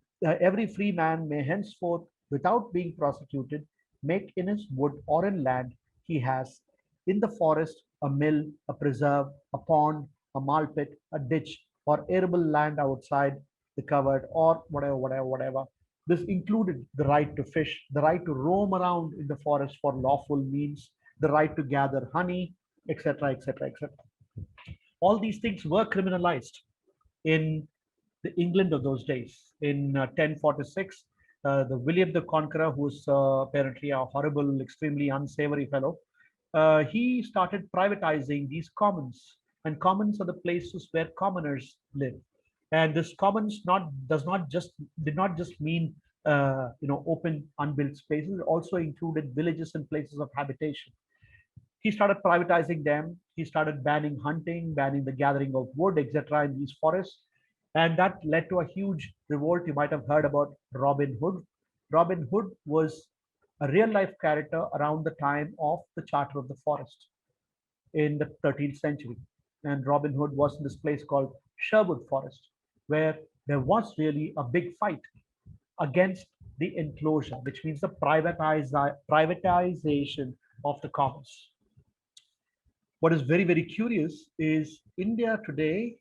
every free man may henceforth, without being prosecuted, make in his wood or in land he has in the forest a mill, a preserve, a pond, a mall pit, a ditch, or arable land outside the covered, or whatever. This included the right to fish, the right to roam around in the forest for lawful means, the right to gather honey, etc., etc., etc. All these things were criminalized in the England of those days. In 1046, the William the Conqueror, who's apparently a horrible, extremely unsavory fellow, he started privatizing these commons, and commons are the places where commoners live. And this commons did not just mean open unbuilt spaces. It also included villages and places of habitation. He started privatizing them. He started banning hunting, banning the gathering of wood, etc., in these forests. And that led to a huge revolt. You might have heard about Robin Hood. Robin Hood was a real life character around the time of the Charter of the Forest in the 13th century. And Robin Hood was in this place called Sherwood Forest, where there was really a big fight against the enclosure, which means the privatization of the commons. What is very, very curious is India today,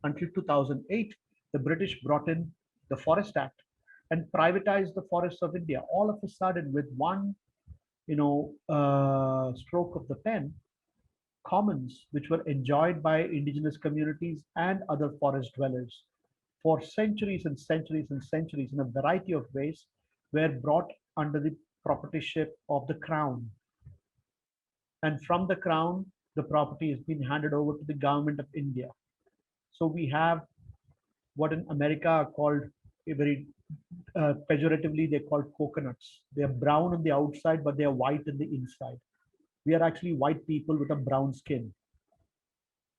until 2008, the British brought in the Forest Act and privatized the forests of India. All of a sudden, with one, stroke of the pen, commons which were enjoyed by indigenous communities and other forest dwellers for centuries and centuries and centuries in a variety of ways were brought under the proprietorship of the crown. And from the crown, the property has been handed over to the government of India. So we have what in America are called a very pejoratively, they're called coconuts. They are brown on the outside, but they are white in the inside. We are actually white people with a brown skin.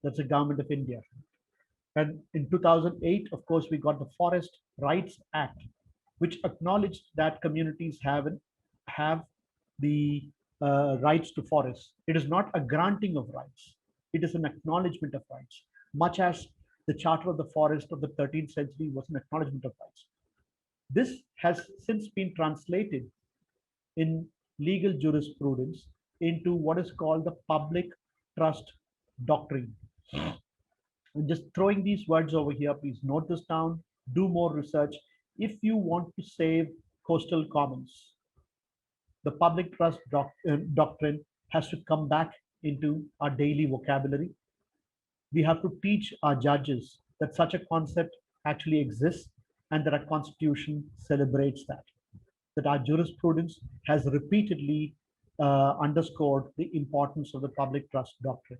That's the government of India. And in 2008, of course, we got the Forest Rights Act, which acknowledged that communities have the rights to forests. It is not a granting of rights. It is an acknowledgement of rights, much as the Charter of the Forest of the 13th century was an acknowledgement of rights. This has since been translated in legal jurisprudence into what is called the public trust doctrine. I'm just throwing these words over here. Please note this down. Do more research. If you want to save coastal commons, the public trust doctrine has to come back into our daily vocabulary. We have to teach our judges that such a concept actually exists and that our constitution celebrates that. That our jurisprudence has repeatedly underscored the importance of the public trust doctrine.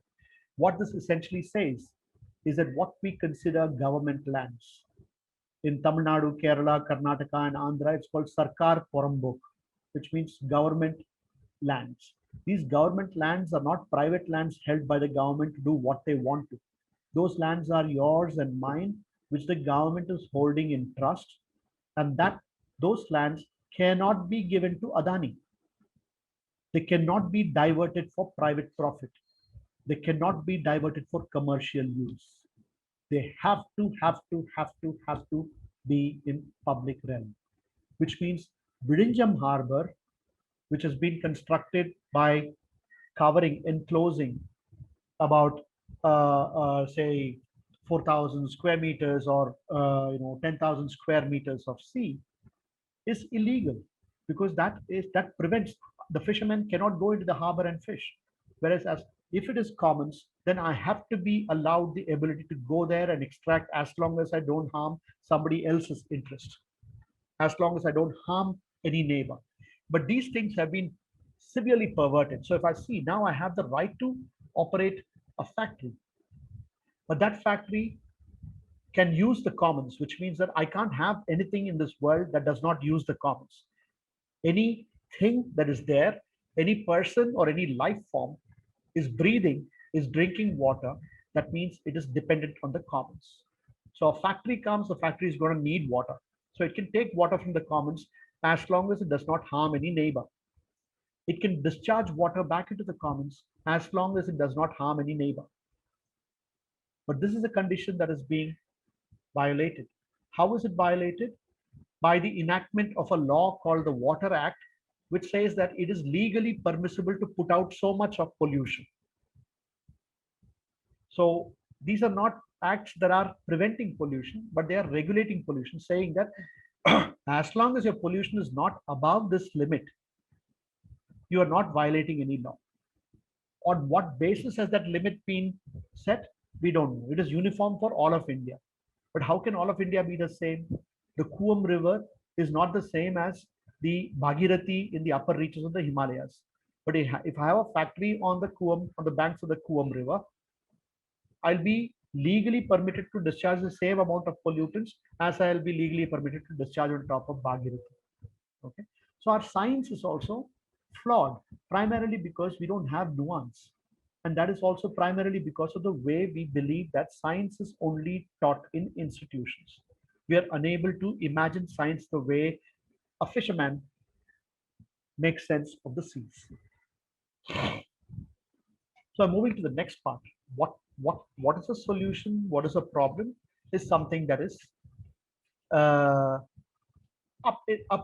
What this essentially says is that what we consider government lands in Tamil Nadu, Kerala, Karnataka, and Andhra, it's called Sarkar Porambok, which means government lands. These government lands are not private lands held by the government to do what they want to. Those lands are yours and mine, which the government is holding in trust, and that those lands cannot be given to Adani. They cannot be diverted for private profit. They cannot be diverted for commercial use. They have to be in public realm, which means Bidinjam Harbor, which has been constructed by covering, enclosing about say 4,000 square meters or 10,000 square meters of sea, is illegal because that prevents the fishermen cannot go into the harbor and fish. Whereas if it is commons, then I have to be allowed the ability to go there and extract as long as I don't harm somebody else's interest, as long as I don't harm any neighbor. But these things have been severely perverted. So if I see now I have the right to operate a factory, but that factory can use the commons, which means that I can't have anything in this world that does not use the commons. Anything that is there, any person or any life form is breathing, is drinking water, that means it is dependent on the commons. So a factory comes, the factory is going to need water. So it can take water from the commons as long as it does not harm any neighbor. It can discharge water back into the commons as long as it does not harm any neighbor. But this is a condition that is being violated. How is it violated? By the enactment of a law called the Water Act, which says that it is legally permissible to put out so much of pollution. So these are not acts that are preventing pollution, but they are regulating pollution, saying that as long as your pollution is not above this limit, you are not violating any law. On what basis has that limit been set? We don't know. It is uniform for all of India. But how can all of India be the same? The Kuam River is not the same as the Bhagirathi in the upper reaches of the Himalayas. But if I have a factory on the banks of the Kuam River, I'll be legally permitted to discharge the same amount of pollutants as I'll be legally permitted to discharge on top of Bhagirathi. Okay, so our science is also flawed, primarily because we don't have nuance. And that is also primarily because of the way we believe that science is only taught in institutions. We are unable to imagine science the way a fisherman makes sense of the seas. So I'm moving to the next part. What is a solution? What is a problem? Is something that is up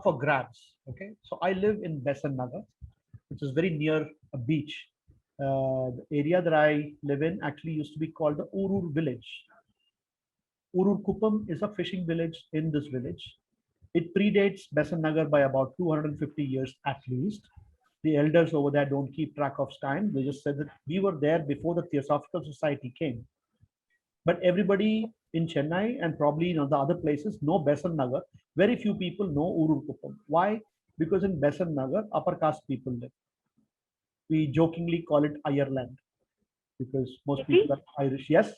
for grabs. Okay, so I live in Besan Nagar, which is very near a beach. The area that I live in actually used to be called the Urur village. Urur Kupam is a fishing village in this village. It predates Besan Nagar by about 250 years at least. The elders over there don't keep track of time. They just said that we were there before the Theosophical Society came. But everybody in Chennai and probably in the other places know Besan Nagar. Very few people know Urur Kupam. Why? Because in Besan Nagar, upper caste people live. We jokingly call it Ireland because most people are Irish. Yes.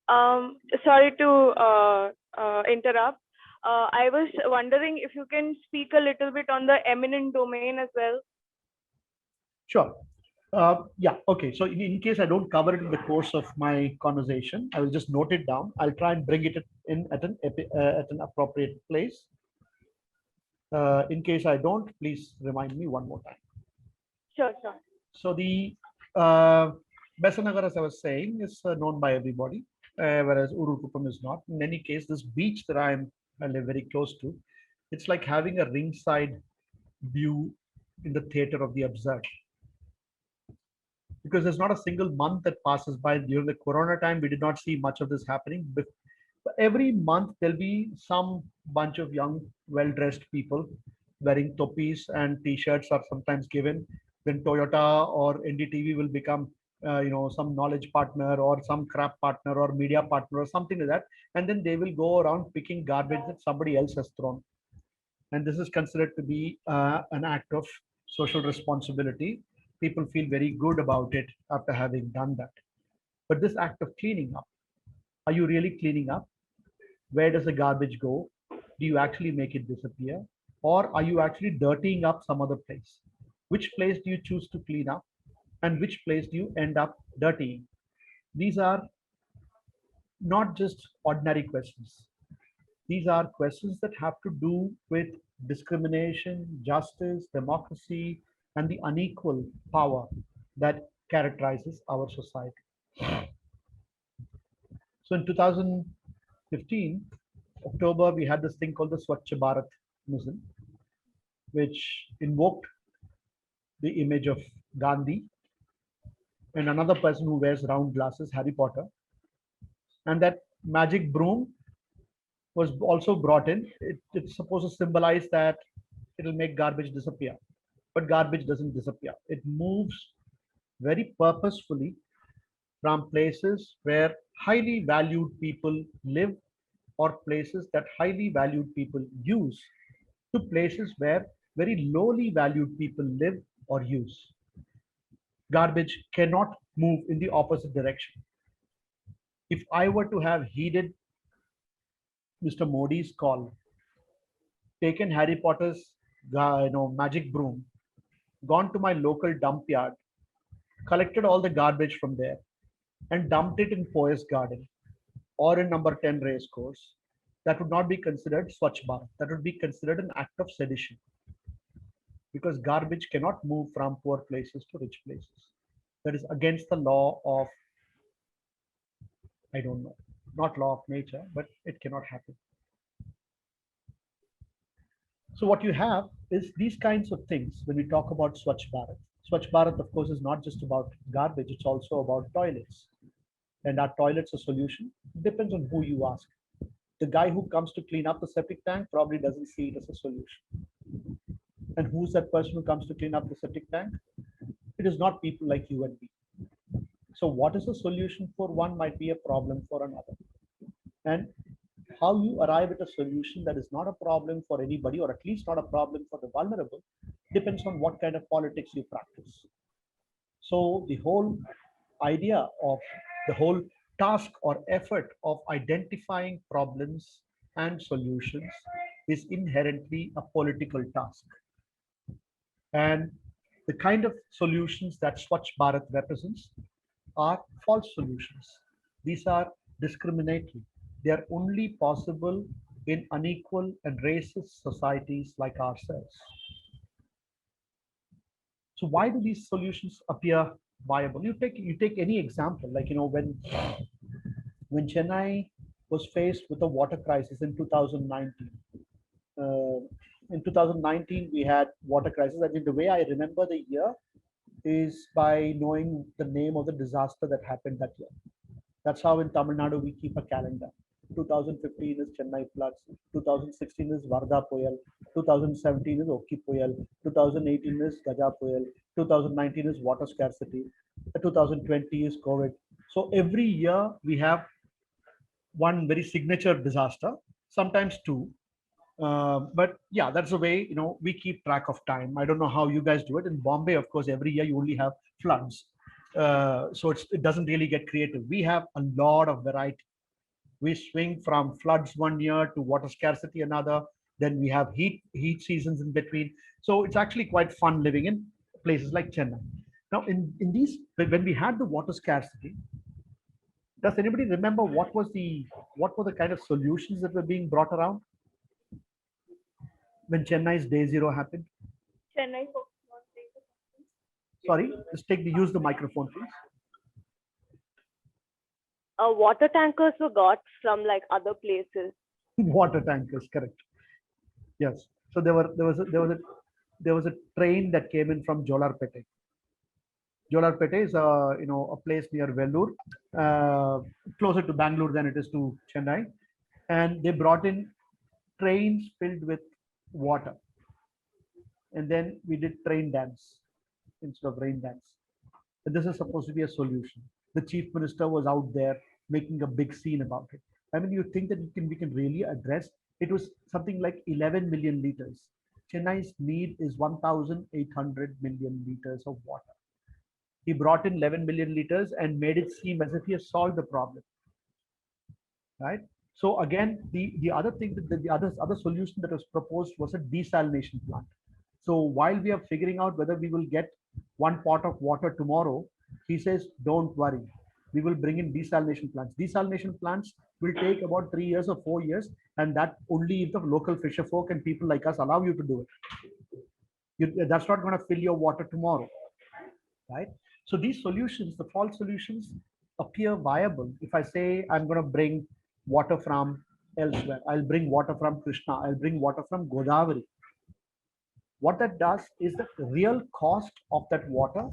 Sorry to interrupt. I was wondering if you can speak a little bit on the eminent domain as well. Sure. Yeah, okay. So in case I don't cover it in the course of my conversation, I will just note it down. I'll try and bring it in at an appropriate place. In case I don't, please remind me one more time. Sure, sure. So the Besanagar, as I was saying, is known by everybody, whereas Urukupam is not. In any case, this beach that I live very close to, it's like having a ringside view in the theater of the absurd. Because there's not a single month that passes by during the Corona time. We did not see much of this happening. But every month there'll be some bunch of young, well-dressed people wearing topis and t-shirts are sometimes given. Then Toyota or NDTV will become, some knowledge partner or some crap partner or media partner or something like that. And then they will go around picking garbage that somebody else has thrown. And this is considered to be an act of social responsibility. People feel very good about it after having done that. But this act of cleaning up, are you really cleaning up? Where does the garbage go? Do you actually make it disappear? Or are you actually dirtying up some other place? Which place do you choose to clean up? And which place do you end up dirtying? These are not just ordinary questions. These are questions that have to do with discrimination, justice, democracy, and the unequal power that characterizes our society. So in 2015, October, we had this thing called the Swachh Bharat mission, which invoked the image of Gandhi and another person who wears round glasses, Harry Potter. And that magic broom was also brought in. It's supposed to symbolize that it'll make garbage disappear. But garbage doesn't disappear. It moves very purposefully from places where highly valued people live or places that highly valued people use to places where very lowly valued people live or use. Garbage cannot move in the opposite direction. If I were to have heeded Mr. Modi's call, taken Harry Potter's magic broom, gone to my local dump yard, collected all the garbage from there, and dumped it in Poyas Garden or in number 10 race course, that would not be considered Swachh Bharat. That would be considered an act of sedition. Because garbage cannot move from poor places to rich places. That is against the law of, I don't know, not law of nature, but it cannot happen. So what you have is these kinds of things when we talk about Swachh Bharat. Swachh Bharat, of course, is not just about garbage, it's also about toilets. And are toilets a solution? Depends on who you ask. The guy who comes to clean up the septic tank probably doesn't see it as a solution. And who's that person who comes to clean up the septic tank? It is not people like you and me. So what is a solution for one might be a problem for another. And how you arrive at a solution that is not a problem for anybody, or at least not a problem for the vulnerable, depends on what kind of politics you practice. So the whole idea of the whole task or effort of identifying problems and solutions is inherently a political task. And the kind of solutions that Swachh Bharat represents are false solutions. These are discriminatory. They are only possible in unequal and racist societies like ourselves. So why do these solutions appear viable? You take any example, like when Chennai was faced with a water crisis in 2019. In 2019, we had water crisis. I mean, the way I remember the year is by knowing the name of the disaster that happened that year. That's how in Tamil Nadu we keep a calendar. 2015 is Chennai floods, 2016 is Varda Poyal, 2017 is Okki Poyal, 2018 is Gaja Poyal, 2019 is water scarcity, 2020 is COVID. So every year we have one very signature disaster, sometimes two. But yeah, that's the way we keep track of time. I don't know how you guys do it. In Bombay, of course, every year you only have floods, so it doesn't really get creative. We have a lot of variety. We swing from floods one year to water scarcity another. Then we have heat seasons in between. So it's actually quite fun living in places like Chennai. Now, in these, when we had the water scarcity, does anybody remember what were the kind of solutions that were being brought around when Chennai's day zero happened? Chennai. Sorry, just use the microphone, please. Water tankers were got from like other places. Water tankers, correct. Yes. So there was a train that came in from Jolarpete. Jolarpete is a place near Vellore, closer to Bangalore than it is to Chennai, and they brought in trains filled with water, and then we did train dance instead of rain dance. And this is supposed to be a solution. The chief minister was out there making a big scene about it. I mean, you think that we can really address it? Was something like 11 million liters. Chennai's need is 1,800 million liters of water. He brought in 11 million liters and made it seem as if he has solved the problem, right? So again, the other thing that the other solution that was proposed was a desalination plant. So while we are figuring out whether we will get one pot of water tomorrow, he says, don't worry, we will bring in desalination plants. Desalination plants will take about 3 years or 4 years, and that only if the local fisher folk and people like us allow you to do it. That's not going to fill your water tomorrow, right? So these solutions, the false solutions, appear viable. If I say I'm going to bring water from elsewhere, I'll bring water from Krishna, I'll bring water from Godavari. What that does is that the real cost of that water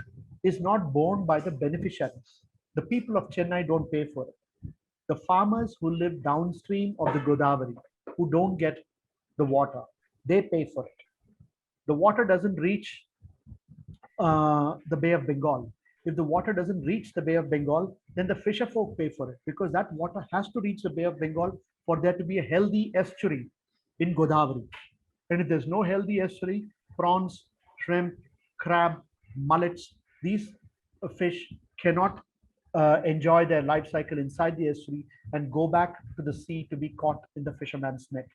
is not borne by the beneficiaries. The people of Chennai don't pay for it. The farmers who live downstream of the Godavari, who don't get the water, they pay for it. The water doesn't reach the Bay of Bengal. If the water doesn't reach the Bay of Bengal, then the fisher folk pay for it, because that water has to reach the Bay of Bengal for there to be a healthy estuary in Godavari. And if there's no healthy estuary, prawns, shrimp, crab, mullets, these fish cannot enjoy their life cycle inside the estuary and go back to the sea to be caught in the fisherman's net.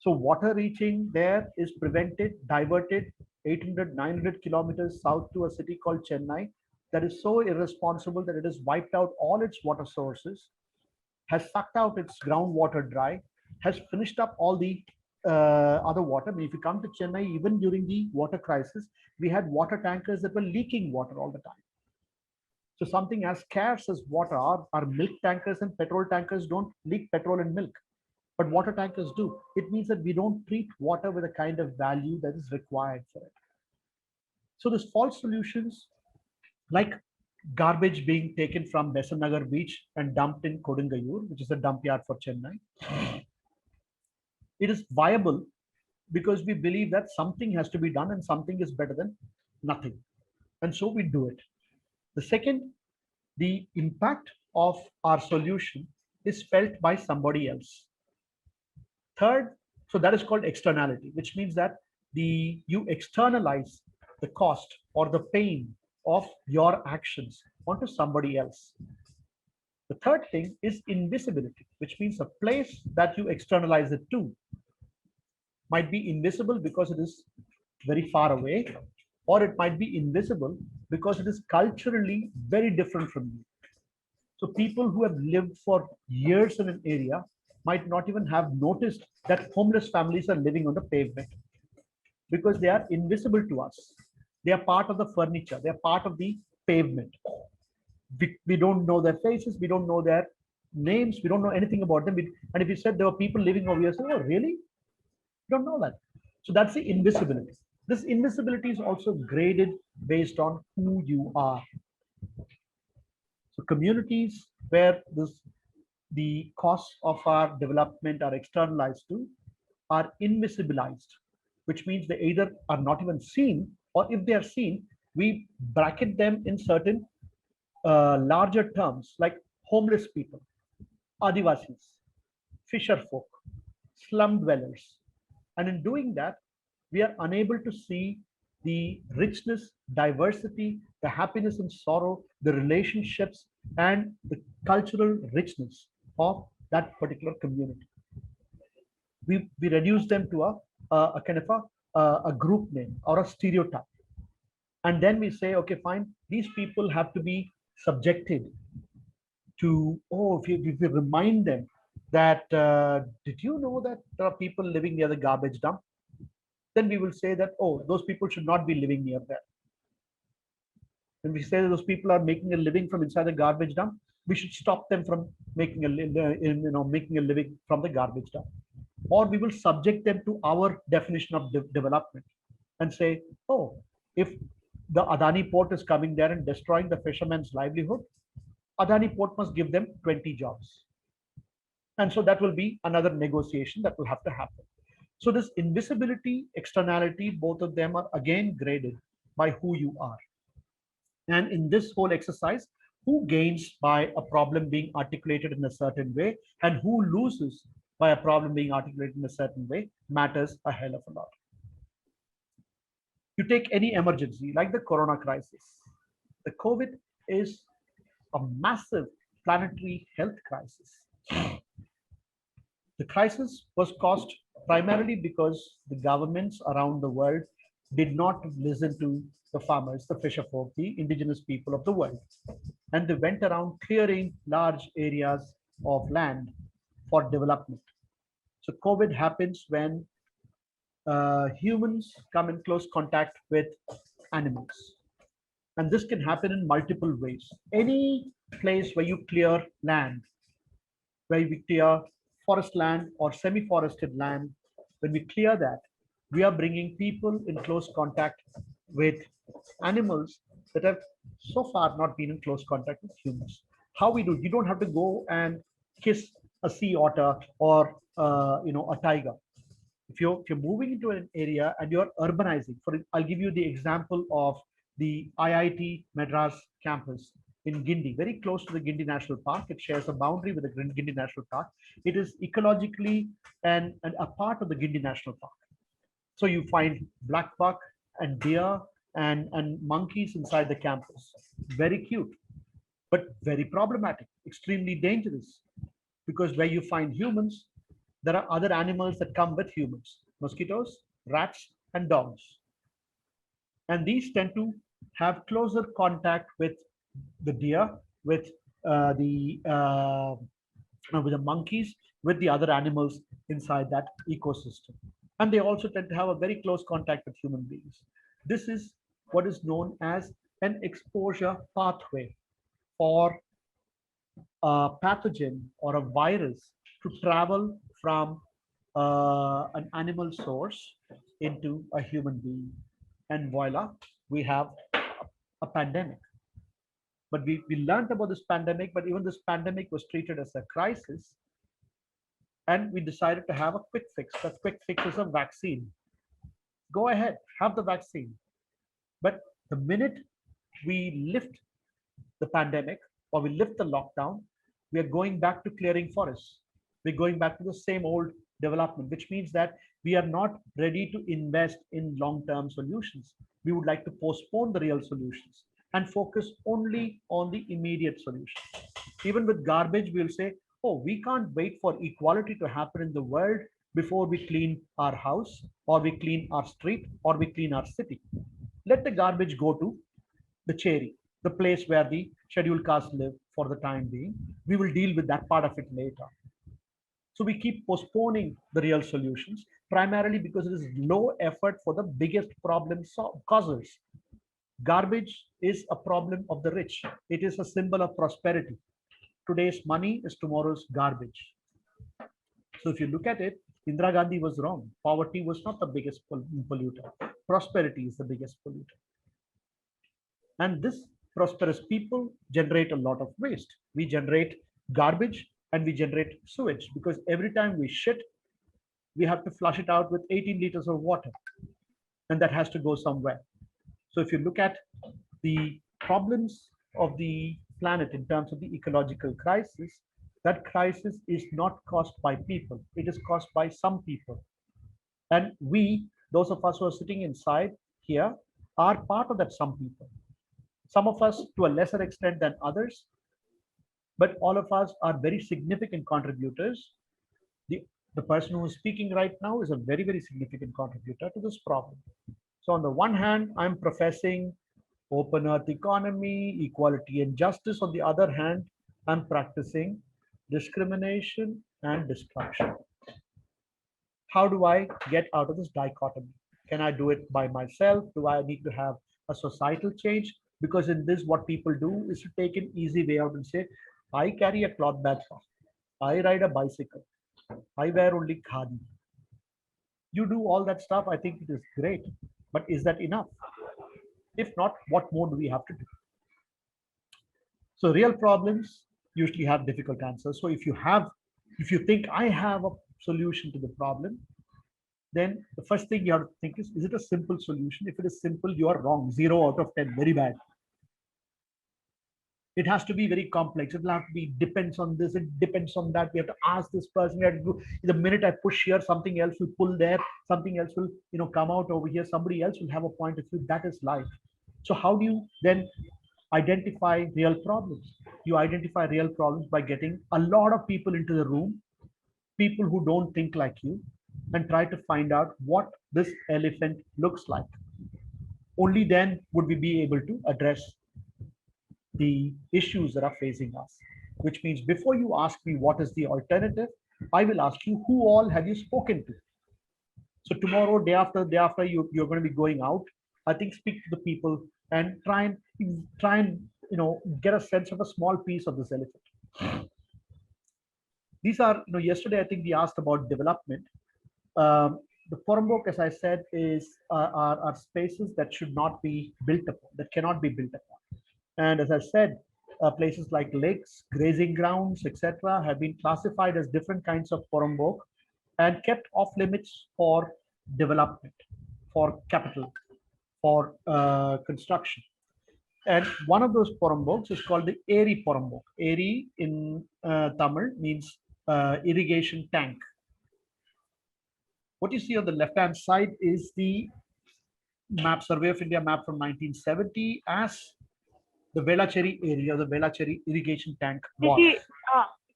So water reaching there is prevented, diverted 800, 900 kilometers south to a city called Chennai that is so irresponsible that it has wiped out all its water sources, has sucked out its groundwater dry, has finished up all the other water. I mean, if you come to Chennai, even during the water crisis, we had water tankers that were leaking water all the time. So something as scarce as water, our milk tankers and petrol tankers don't leak petrol and milk, but water tankers do. It means that we don't treat water with a kind of value that is required for it. So these false solutions, like garbage being taken from Besant Nagar beach and dumped in Kodungayur, which is a dump yard for Chennai, it is viable because we believe that something has to be done and something is better than nothing. And so we do it. The second, the impact of our solution is felt by somebody else. Third, so that is called externality, which means that you externalize the cost or the pain of your actions onto somebody else. The third thing is invisibility, which means a place that you externalize it to might be invisible because it is very far away, or it might be invisible because it is culturally very different from you. So people who have lived for years in an area might not even have noticed that homeless families are living on the pavement because they are invisible to us. They are part of the furniture. They are part of the pavement. We don't know their faces. We don't know their names. We don't know anything about them. And if you said there were people living over here, say, oh, really? You don't know that. So that's the invisibility. This invisibility is also graded based on who you are. So communities where the costs of our development are externalized to are invisibilized, which means they either are not even seen, or if they are seen, we bracket them in certain larger terms like homeless people, Adivasis, fisher folk, slum dwellers. And in doing that, we are unable to see the richness, diversity, the happiness and sorrow, the relationships, and the cultural richness of that particular community. We reduce them to a kind of a group name or a stereotype. And then we say, okay, fine, these people have to be subjected to, oh, if you remind them that, did you know that there are people living near the garbage dump? Then we will say that, oh, those people should not be living near there. When we say that those people are making a living from inside the garbage dump, we should stop them from making making a living from the garbage dump. Or we will subject them to our definition of development and say, oh, if the Adani port is coming there and destroying the fisherman's livelihood, Adani port must give them 20 jobs. And so that will be another negotiation that will have to happen. So this invisibility, externality, both of them are again graded by who you are. And in this whole exercise, who gains by a problem being articulated in a certain way and who loses by a problem being articulated in a certain way matters a hell of a lot. You take any emergency like the corona crisis. The COVID is a massive planetary health crisis. The crisis was caused primarily because the governments around the world did not listen to the farmers, the fisher folk, the indigenous people of the world. And they went around clearing large areas of land for development. So COVID happens when humans come in close contact with animals. And this can happen in multiple ways. Any place where you clear land, where we clear forest land or semi-forested land, when we clear that, we are bringing people in close contact with animals that have so far not been in close contact with humans. How we do? You don't have to go and kiss a sea otter or a tiger. If you're moving into an area and you're urbanizing, I'll give you the example of the IIT Madras campus in Gindi, very close to the Gindi National Park. It shares a boundary with the Gindi National Park. It is ecologically and a part of the Gindi National Park. So you find black buck and deer and monkeys inside the campus. Very cute, but very problematic, extremely dangerous. Because where you find humans, there are other animals that come with humans, mosquitoes, rats, and dogs. And these tend to have closer contact with the deer, with with the monkeys, with the other animals inside that ecosystem. And they also tend to have a very close contact with human beings. This is what is known as an exposure pathway for a pathogen or a virus to travel from an animal source into a human being. And voila, we have a pandemic. But we learned about this pandemic, but even this pandemic was treated as a crisis. And we decided to have a quick fix. That quick fix is a vaccine. Go ahead, have the vaccine. But the minute we lift the pandemic or we lift the lockdown, we are going back to clearing forests. We're going back to the same old development, which means that we are not ready to invest in long-term solutions. We would like to postpone the real solutions and focus only on the immediate solution. Even with garbage, we'll say, oh, we can't wait for equality to happen in the world before we clean our house or we clean our street or we clean our city. Let the garbage go to the cherry, the place where the scheduled castes live for the time being. We will deal with that part of it later. So we keep postponing the real solutions, primarily because it is low effort for the biggest problem causers. Garbage is a problem of the rich. It is a symbol of prosperity. Today's money is tomorrow's garbage. So if you look at it, Indira Gandhi was wrong. Poverty was not the biggest polluter. Prosperity is the biggest polluter. And this prosperous people generate a lot of waste. We generate garbage and we generate sewage because every time we shit, we have to flush it out with 18 liters of water. And that has to go somewhere. So if you look at the problems of the planet in terms of the ecological crisis, that crisis is not caused by people. It is caused by some people. And we, those of us who are sitting inside here, are part of that some people. Some of us to a lesser extent than others, but all of us are very significant contributors. The, the person who is speaking right now is a very, very significant contributor to this problem. So on the one hand, I'm professing open earth economy, equality and justice. On the other hand, I'm practicing discrimination and destruction. How do I get out of this dichotomy? Can I do it by myself? Do I need to have a societal change? Because in this, what people do is to take an easy way out and say, I carry a cloth bag, I ride a bicycle, I wear only khadi. You do all that stuff, I think it is great. But is that enough? If not, what more do we have to do? So real problems usually have difficult answers. So if you think I have a solution to the problem, then the first thing you have to think is it a simple solution? If it is simple, you are wrong. 0 out of 10, very bad. It has to be very complex. It will have to be depends on this, it depends on that. We have to ask this person. We have to do, the minute I push here, something else will pull there, something else will come out over here. Somebody else will have a point of view. That is life. So how do you then identify real problems? You identify real problems by getting a lot of people into the room, people who don't think like you, and try to find out what this elephant looks like. Only then would we be able to address the issues that are facing us. Which means before you ask me what is the alternative, I will ask you who all have you spoken to. So tomorrow, day after, you're going to be going out. I think speak to the people and try and get a sense of a small piece of this elephant. These are, yesterday I think we asked about development. The Porambok, as I said, are spaces that should not be built upon, that cannot be built upon. And as I said, places like lakes, grazing grounds, etc., have been classified as different kinds of Porambok and kept off limits for development, for capital, for construction. And one of those Poramboks is called the Eri Porambok. Eri in Tamil means irrigation tank. What you see on the left-hand side is the map, Survey of India map from 1970 as the Velacheri area, the Velacheri irrigation tank was. It's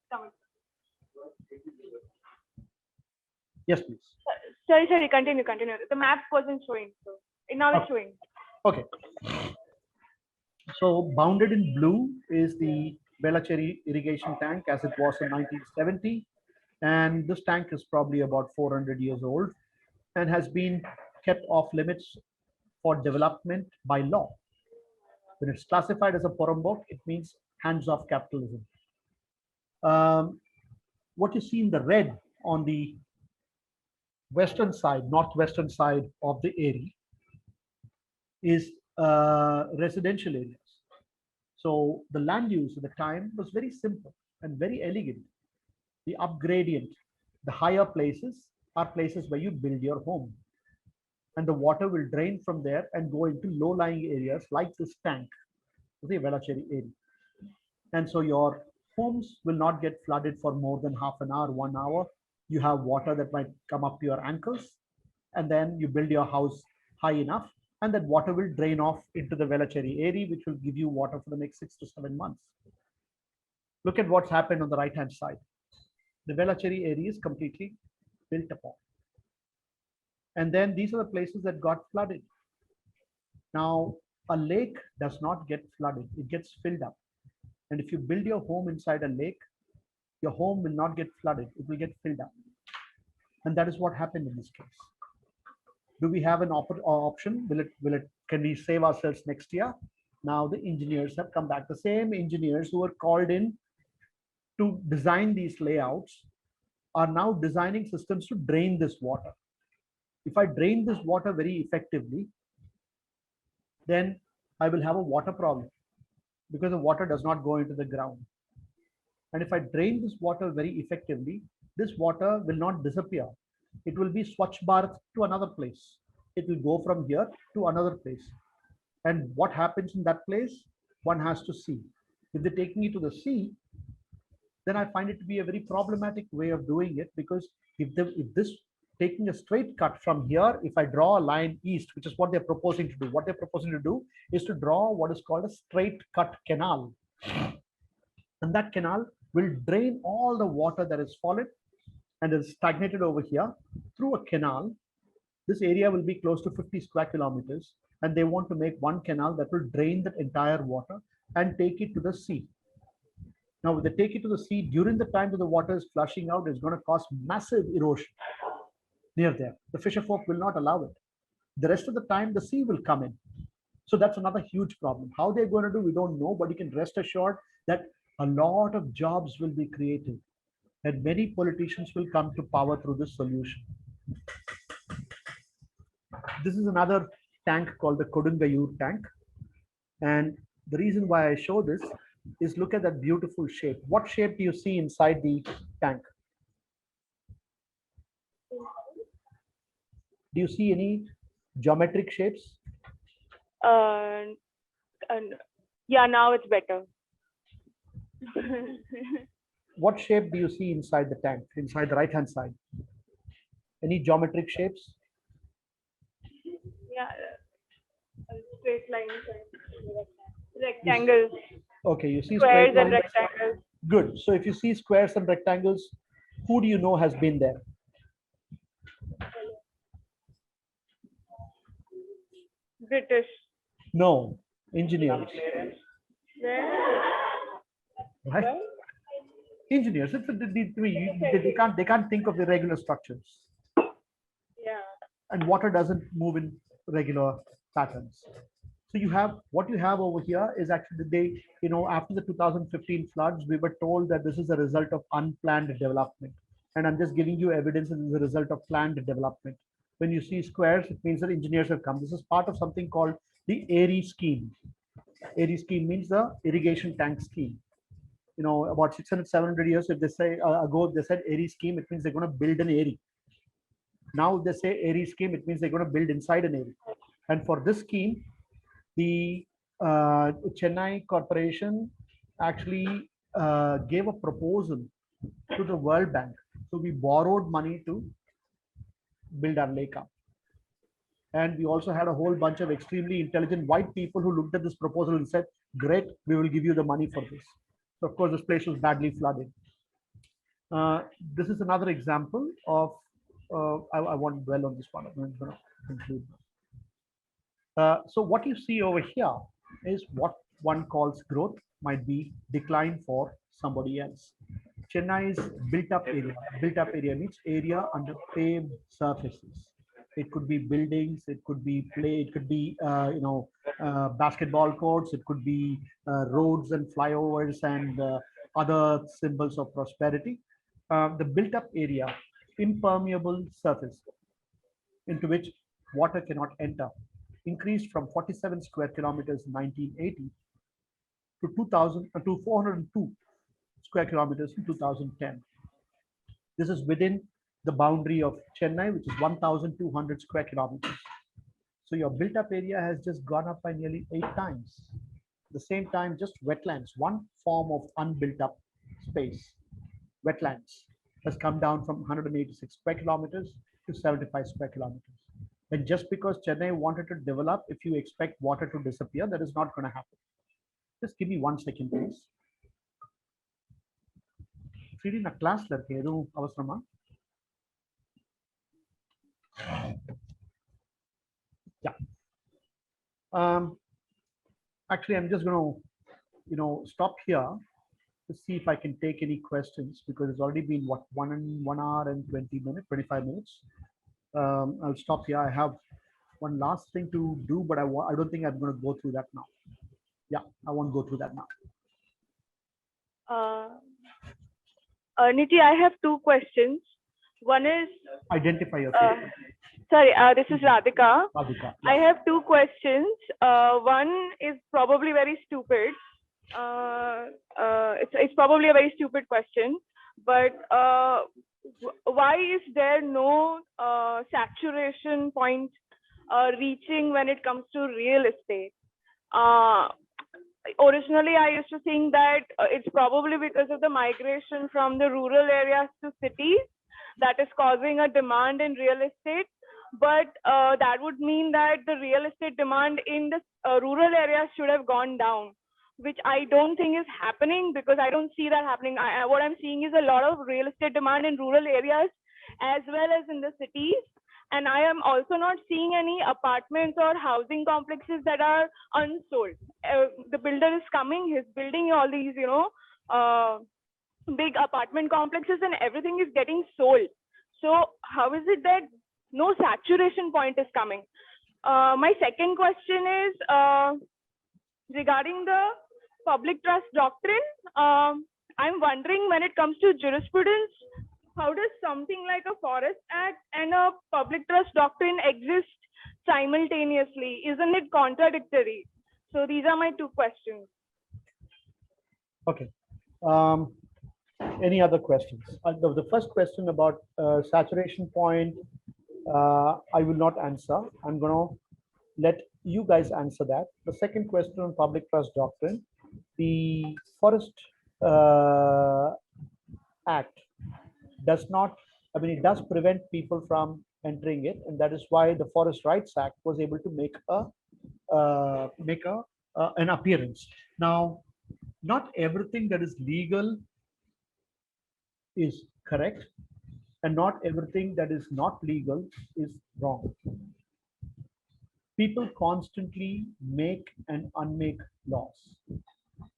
coming. Yes, please. Sorry, continue. The map wasn't showing, so now it's showing. Okay. So bounded in blue is the Velacheri irrigation tank as it was in 1970. And this tank is probably about 400 years old and has been kept off limits for development by law. When it's classified as a Porambok, it means hands-off capitalism. What you see in the red on the western side, northwestern side of the area is residential areas. So the land use at the time was very simple and very elegant. The upgradient, the higher places are places where you build your home. And the water will drain from there and go into low-lying areas like this tank, the Velacheri area. And so your homes will not get flooded for more than half an hour, 1 hour. You have water that might come up to your ankles, and then you build your house high enough, and that water will drain off into the Velacheri area, which will give you water for the next 6 to 7 months. Look at what's happened on the right-hand side. The Velacheri area is completely built upon. And then these are the places that got flooded. Now, a lake does not get flooded, it gets filled up. And if you build your home inside a lake, your home will not get flooded, it will get filled up. And that is what happened in this case. Do we have an option? Can we save ourselves next year? Now the engineers have come back. The same engineers who were called in to design these layouts are now designing systems to drain this water. If I drain this water very effectively, then I will have a water problem because the water does not go into the ground. And if I drain this water very effectively, this water will not disappear. It will be Swachh Bharat to another place. It will go from here to another place. And what happens in that place, one has to see. If they're taking it to the sea, then I find it to be a very problematic way of doing it, because if this taking a straight cut from here, if I draw a line east, which is what they're proposing to do, what they're proposing to do is to draw what is called a straight cut canal. And that canal will drain all the water that is fallen and is stagnated over here through a canal. This area will be close to 50 square kilometers, and they want to make one canal that will drain the entire water and take it to the sea. Now, if they take it to the sea during the time that the water is flushing out, it's going to cause massive erosion near there. The fisher folk will not allow it. The rest of the time, the sea will come in. So that's another huge problem. How they're going to do, we don't know, but you can rest assured that a lot of jobs will be created and many politicians will come to power through this solution. This is another tank called the Kodungayur tank. And the reason why I show this is look at that beautiful shape. What shape do you see inside the tank? Do you see any geometric shapes? And yeah, now it's better. What shape do you see inside the tank, inside the right-hand side? Any geometric shapes? Yeah, straight lines and rectangles, Okay, you see squares straight and lines. rectangles. Good. So if you see squares and rectangles, who do you know has been there? British. No, engineers. Where? Right? Engineers. They can't think of irregular structures, Yeah. and water doesn't move in regular patterns. So you have what you have over here is actually after the 2015 floods, we were told that this is a result of unplanned development. And I'm just giving you evidence that this is a result of planned development. When you see squares, it means that engineers have come. This is part of something called the ARI scheme. ARI scheme means the irrigation tank scheme. About 600, 700 years if they say ago, they said ARI scheme, it means they're going to build an ARI. Now they say ARI scheme, it means they're going to build inside an ARI. And for this scheme, the Chennai Corporation actually gave a proposal to the World Bank. So we borrowed money to build our lake up. And we also had a whole bunch of extremely intelligent white people who looked at this proposal and said, great, we will give you the money for this. So of course, this place was badly flooded. This is another example of, I won't dwell on this one, I'm going to conclude. So what you see over here is what one calls growth might be decline for somebody else. Chennai's built-up area. Built-up area means area under paved surfaces. It could be buildings, it could be play, it could be basketball courts, it could be roads and flyovers and other symbols of prosperity. The built-up area, impermeable surface into which water cannot enter, increased from 47 square kilometers in 1980 to 402 square kilometers in 2010. This is within the boundary of Chennai, which is 1,200 square kilometers. So your built-up area has just gone up by nearly 8 times. At the same time, just wetlands, one form of unbuilt-up space, wetlands, has come down from 186 square kilometers to 75 square kilometers. And just because Chennai wanted to develop, if you expect water to disappear, that is not going to happen. Just give me 1 second, please. Reading a class, yeah. Actually, I'm just going to, stop here to see if I can take any questions because it's already been what 1 hour and 25 minutes. I'll stop here. I have one last thing to do, but I don't think I'm going to go through that now. Yeah, I won't go through that now. Niti, I have 2 questions. One is identify yourself. Sorry, this is Radhika. Radhika, I have 2 questions. One is probably very stupid. It's probably a very stupid question, but why is there no saturation point reaching when it comes to real estate? Originally, I used to think that it's probably because of the migration from the rural areas to cities. that is causing a demand in real estate. But that would mean that the real estate demand in the rural areas should have gone down, which I don't think is happening, because I don't see that happening. What I'm seeing is a lot of real estate demand in rural areas as well as in the cities. And I am also not seeing any apartments or housing complexes that are unsold. The builder is coming, he's building all these, big apartment complexes, and everything is getting sold. So how is it that no saturation point is coming? My second question is regarding the public trust doctrine. I'm wondering, when it comes to jurisprudence, how does something like a Forest Act and a public trust doctrine exist simultaneously? Isn't it contradictory? So these are my two questions. Okay. Any other questions? The first question about saturation point, I will not answer. I'm going to let you guys answer that. The second question on public trust doctrine, the Forest Act does not, I mean, it does prevent people from entering it, and that is why the Forest Rights Act was able to make an appearance. Now, not everything that is legal is correct, and not everything that is not legal is wrong. People constantly make and unmake laws.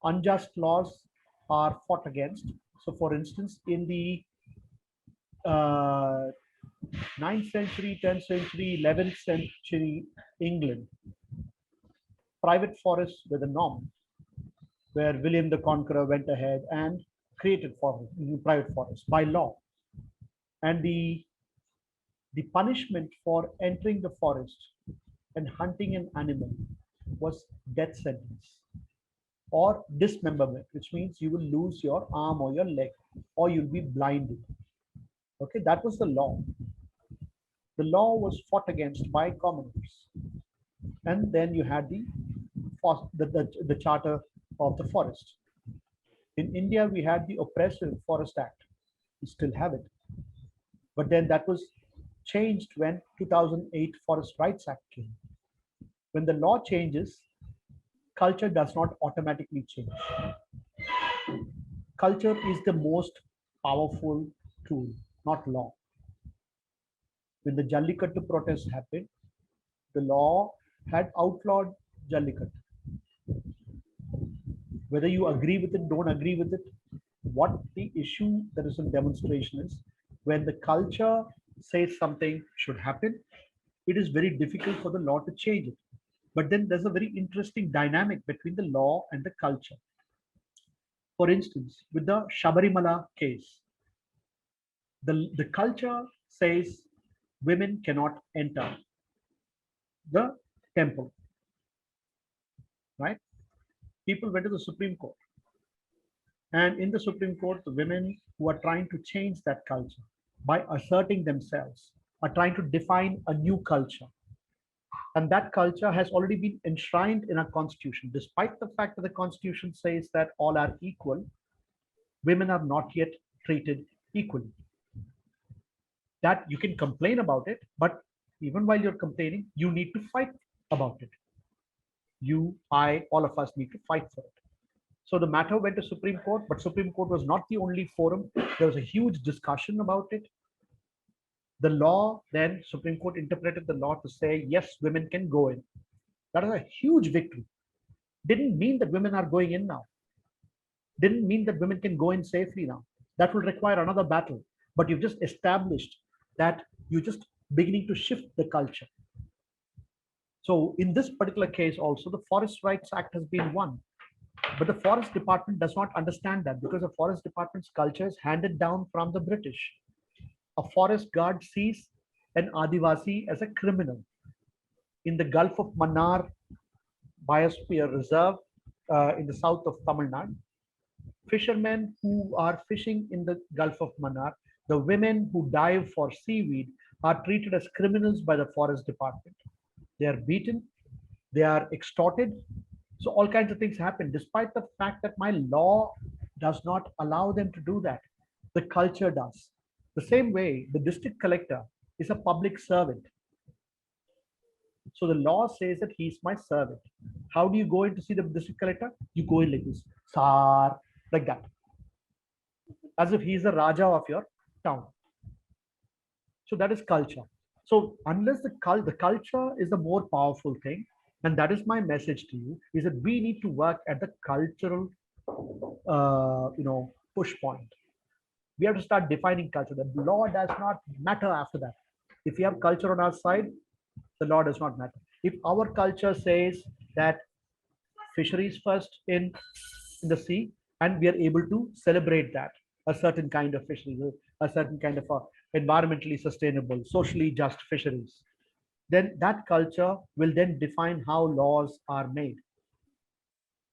Unjust laws are fought against. So, for instance, in the 9th century, 10th century, 11th century England, private forests were the norm, where William the Conqueror went ahead and created private forests by law. And the punishment for entering the forest and hunting an animal was death sentence or dismemberment, which means you will lose your arm or your leg, or you'll be blinded. Okay, that was the law. The law was fought against by commoners. And then you had the Charter of the Forest. In India, we had the oppressive Forest Act. We still have it. But then that was changed when 2008 Forest Rights Act came. When the law changes, culture does not automatically change. Culture is the most powerful tool, not law. When the Jallikattu protest happened, the law had outlawed Jallikattu. Whether you agree with it, don't agree with it, what the issue that is in demonstration is, when the culture says something should happen, it is very difficult for the law to change it. But then there's a very interesting dynamic between the law and the culture. For instance, with the Shabarimala case, the culture says women cannot enter the temple, right? People went to the Supreme Court. And in the Supreme Court, the women who are trying to change that culture by asserting themselves are trying to define a new culture. And that culture has already been enshrined in our constitution. Despite the fact that the constitution says that all are equal, women are not yet treated equally. That you can complain about it, but even while you're complaining, you need to fight about it. You, I, all of us need to fight for it. So the matter went to Supreme Court, but Supreme Court was not the only forum. There was a huge discussion about it. The law, then Supreme Court interpreted the law to say, yes, women can go in. That is a huge victory. Didn't mean that women are going in now. Didn't mean that women can go in safely now. That will require another battle. But you've just established that you're just beginning to shift the culture. So in this particular case also, the Forest Rights Act has been won. But the Forest Department does not understand that, because the Forest Department's culture is handed down from the British. A forest guard sees an Adivasi as a criminal. In the Gulf of Mannar Biosphere Reserve in the south of Tamil Nadu, fishermen who are fishing in the Gulf of Mannar, the women who dive for seaweed are treated as criminals by the Forest Department. They are beaten, they are extorted. So all kinds of things happen, despite the fact that my law does not allow them to do that. The culture does. The same way, the district collector is a public servant. So the law says that he's my servant. How do you go in to see the district collector? You go in like this, sir, like that, as if he's the Raja of your town. So that is culture. So unless the culture is the more powerful thing, and that is my message to you, is that we need to work at the cultural, push point. We have to start defining culture. The law does not matter after that. If we have culture on our side, the law does not matter. If our culture says that fisheries first in the sea, and we are able to celebrate that, a certain kind of fisheries, a certain kind of environmentally sustainable, socially just fisheries, then that culture will then define how laws are made.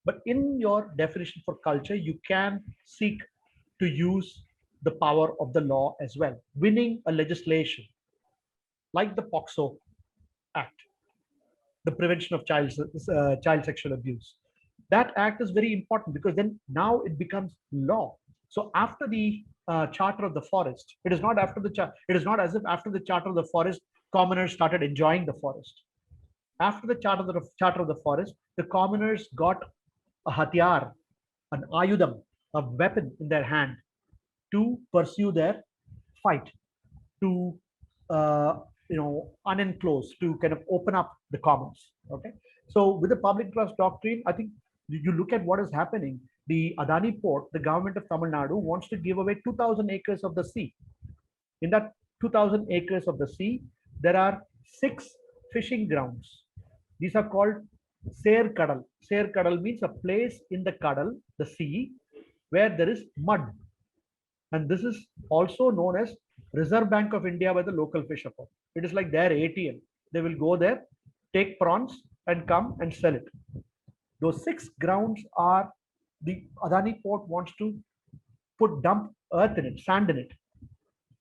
But in your definition for culture, you can seek to use the power of the law as well, winning a legislation like the POXO Act, the Prevention of Child Sexual Abuse. That act is very important because then now it becomes law. So after the Charter of the Forest, it is not it is not as if after the Charter of the Forest, commoners started enjoying the forest. After the Charter of the Forest, the commoners got a hatyar, an ayudam, a weapon in their hand to pursue their fight, to unenclose, to kind of open up the commons. Okay, so with the public trust doctrine, I think you look at what is happening. The Adani port, the government of Tamil Nadu wants to give away 2,000 acres of the sea. In that 2,000 acres of the sea, there are 6 fishing grounds. These are called Ser Kadal. Ser Kadal means a place in the Kadal, the sea, where there is mud. And this is also known as Reserve Bank of India by the local fisher folk. It is like their ATM. They will go there, take prawns, and come and sell it. Those 6 grounds are the Adani port wants to dump earth in it, sand in it,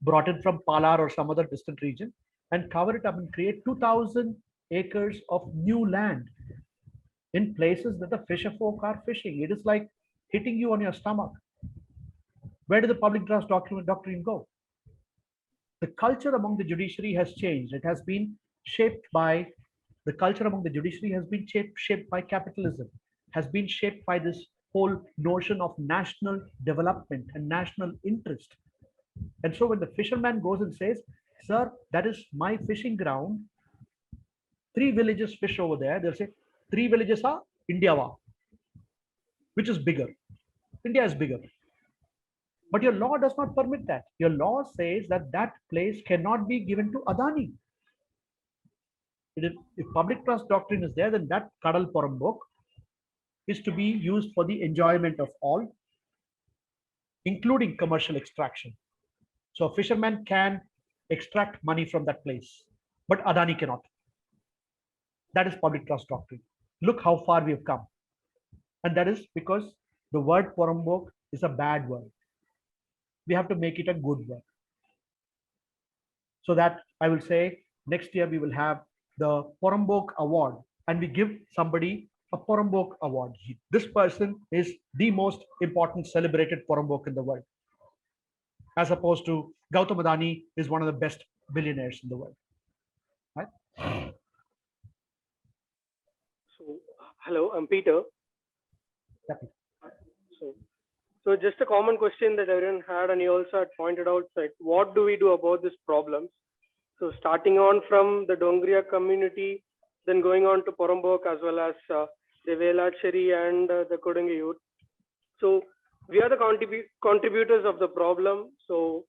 brought in from Palar or some other distant region, and cover it up and create 2,000 acres of new land in places that the fisher folk are fishing. It is like hitting you on your stomach. Where did the public trust doctrine go? The culture among the judiciary has changed. It has been shaped by the culture among the judiciary has been shaped by capitalism, has been shaped by this whole notion of national development and national interest. And so when the fisherman goes and says, sir, that is my fishing ground, 3 villages fish over there, they'll say 3 villages are India, which is bigger. India is bigger. But your law does not permit that. Your law says that that place cannot be given to Adani. If public trust doctrine is there, then that Kadal Porambok is to be used for the enjoyment of all, including commercial extraction. So a fisherman can extract money from that place, but Adani cannot. That is public trust doctrine. Look how far we have come. And that is because the word Porambok is a bad word. We have to make it a good word. So that I will say next year we will have the Porambok Award, and we give somebody a Porambok Award. This person is the most important celebrated Porambok in the world, as opposed to Gautam Adani is one of the best billionaires in the world. Right? So, hello, I'm Peter. Happy. So just a common question that everyone had, and you also had pointed out, like, what do we do about this problem? So starting on from the Dongriya community, then going on to Porambok, as well as the Velacheri and the Kodungi youth. So we are the contributors of the problem. So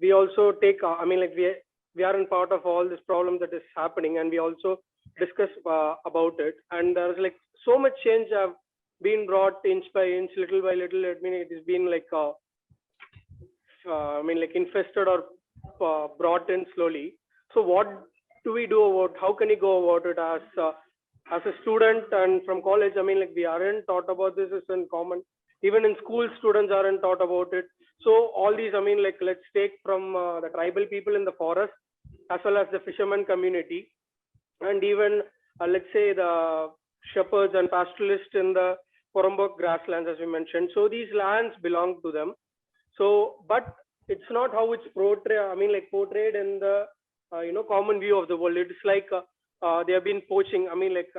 we also take, we are in part of all this problem that is happening, and we also discuss about it. And there's like so much change have been brought inch by inch, little by little. I mean, it has been like, infested or brought in slowly. So what do we do about, how can you go about it as a student and from college? I mean, like, we aren't taught about this is in common. Even in school, students aren't taught about it. So all these, I mean, like, let's take from the tribal people in the forest, as well as the fisherman community, and even let's say the shepherds and pastoralists in the Porambok grasslands, as we mentioned. So these lands belong to them. So, but it's not how it's portrayed. I mean, like portrayed in the common view of the world. It's like they have been poaching. I mean, like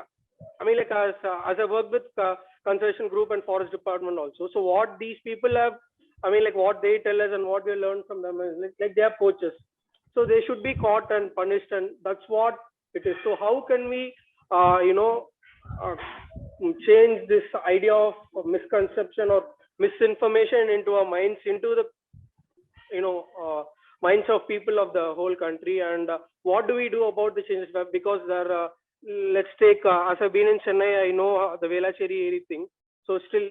as I work with conservation group and forest department also. So what these people have, I mean, like what they tell us and what we learn from them is like they are poachers. So they should be caught and punished, and that's what it is. So how can we, uh, change this idea of misconception or misinformation into our minds, into the minds of people of the whole country, and what do we do about the changes? Because there, let's take as I've been in Chennai, I know the Velacheri area thing. So still,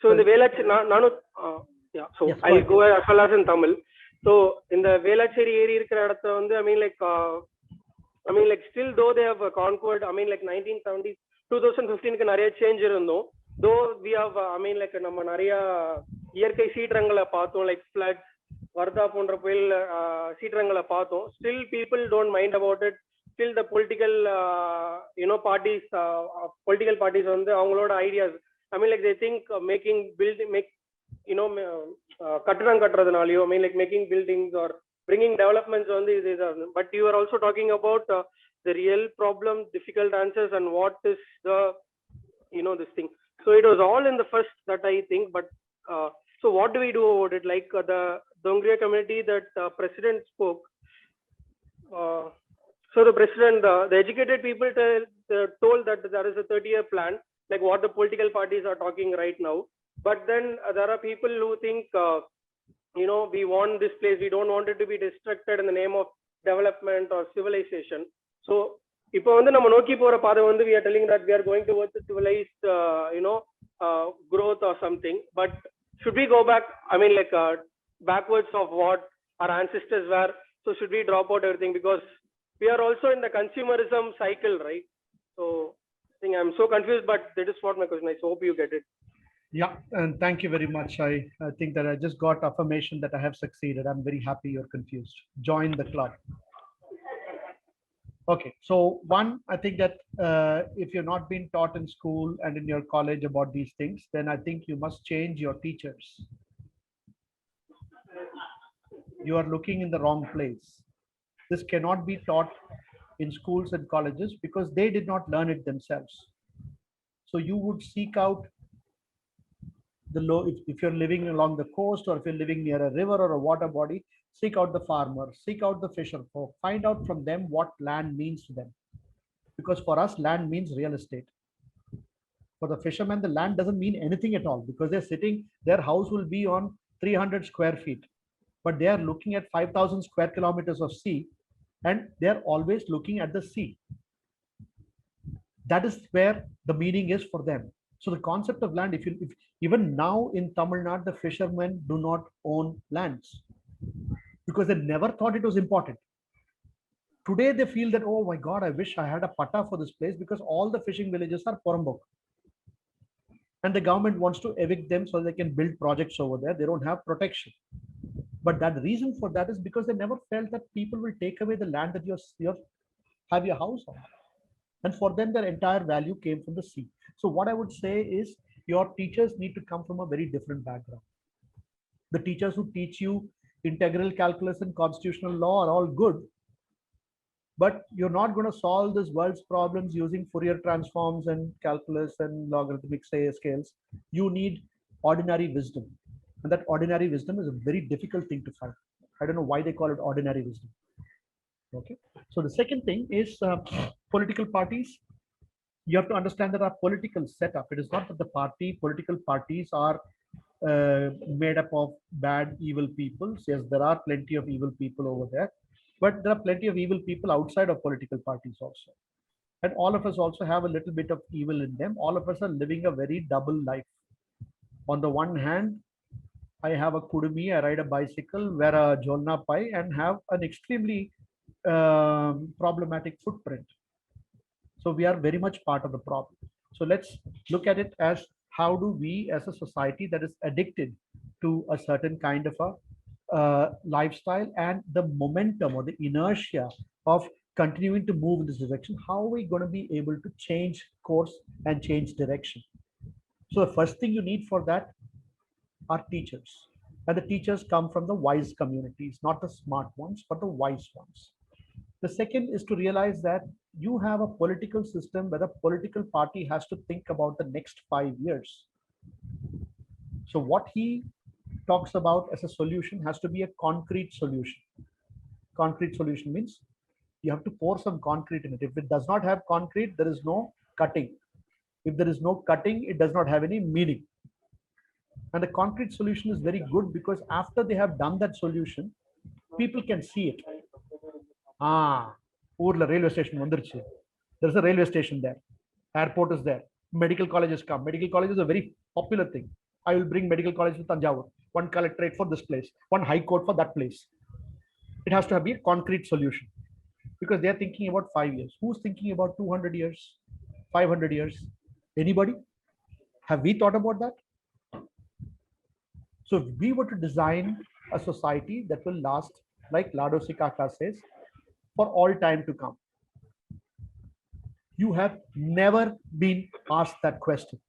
so in the Velacheri, yeah. So Yes, go I'll ahead. go as well as in Tamil. So in the Velacheri area, I mean, like still though they have conquered, I mean, like 1970s, 2015 க்கு நிறைய change இருந்தோம். Though we have, I mean, like நம்ம நிறைய இயற்கை சீற்றங்களை பார்த்தோம், like floods, Vardah போன்ற புயல் சீற்றங்களை பார்த்தோம். Still people don't mind about it. Still the political parties வந்து அவங்களோட ideas, I mean, like they think கட்டடம் கட்டுறதுனாலயோ, I mean, like making buildings or bringing developments on these. But you are also talking about the real problem, difficult answers, and what is the this thing. So it was all in the first that I think. But so what do we do about it? Like the Dongria community that president spoke. So the president, the educated people told that there is a 30-year plan, like what the political parties are talking right now. But then there are people who think, we want this place, we don't want it to be destructed in the name of development or civilization. So இப்போ வந்து நம்ம நோக்கி போற பாதை வந்து we are telling that we are going towards a civilized growth or something. But should we go back, I mean, like backwards of what our ancestors were? So should we drop out everything, because we are also in the consumerism cycle, right? So I think I'm so confused, but that is what my question is. I hope you get it. Yeah, and thank you very much. I think that I just got affirmation that I have succeeded. I'm very happy you're confused. Join the club. Okay, so one, I think that if you're not being taught in school and in your college about these things, then I think you must change your teachers. You are looking in the wrong place. This cannot be taught in schools and colleges because they did not learn it themselves. So you would seek out the low, if you're living along the coast, or if you're living near a river or a water body, seek out the farmer, seek out the fisher folk, find out from them what land means to them. Because for us, land means real estate. For the fishermen, the land doesn't mean anything at all, because they're sitting, their house will be on 300 square feet, but they are looking at 5,000 square kilometers of sea, and they're always looking at the sea. That is where the meaning is for them. So the concept of land, if even now in Tamil Nadu, the fishermen do not own lands because they never thought it was important. Today they feel that, oh my God, I wish I had a patta for this place, because all the fishing villages are Porambok. And the government wants to evict them so they can build projects over there. They don't have protection. But that reason for that is because they never felt that people will take away the land that you have your house on. And for them, their entire value came from the sea. So what I would say is, your teachers need to come from a very different background. The teachers who teach you integral calculus and constitutional law are all good, but you're not going to solve this world's problems using Fourier transforms and calculus and logarithmic scales. You need ordinary wisdom, and that ordinary wisdom is a very difficult thing to find. I don't know why they call it ordinary wisdom. Okay, so the second thing is political parties. You have to understand that our political setup, it is not that the political parties are made up of bad, evil people. Yes, there are plenty of evil people over there, but there are plenty of evil people outside of political parties also. And all of us also have a little bit of evil in them. All of us are living a very double life. On the one hand, I have a kudumi, I ride a bicycle, wear a jolna pai, and have an extremely problematic footprint. So we are very much part of the problem. So let's look at it as, how do we as a society that is addicted to a certain kind of a lifestyle, and the momentum or the inertia of continuing to move in this direction, how are we going to be able to change course and change direction? So the first thing you need for that are teachers. And the teachers come from the wise communities, not the smart ones, but the wise ones. The second is to realize that you have a political system where the political party has to think about the next 5 years. So what he talks about as a solution has to be a concrete solution. Concrete solution means you have to pour some concrete in it. If it does not have concrete, there is no cutting. If there is no cutting, it does not have any meaning. And the concrete solution is very good because after they have done that solution, people can see it. Urla railway station vandiruchu. There's a railway station there. Airport is there. Medical colleges come. Medical college is a very popular thing. I will bring medical college to Tanjavur. One collectorate for this place. One high court for that place. It has to be a concrete solution because they are thinking about 5 years. Who's thinking about 200 years, 500 years? Anybody? Have we thought about that? So if we were to design a society that will last, like Lado Sikaka says, for all time to come, you have never been asked that question.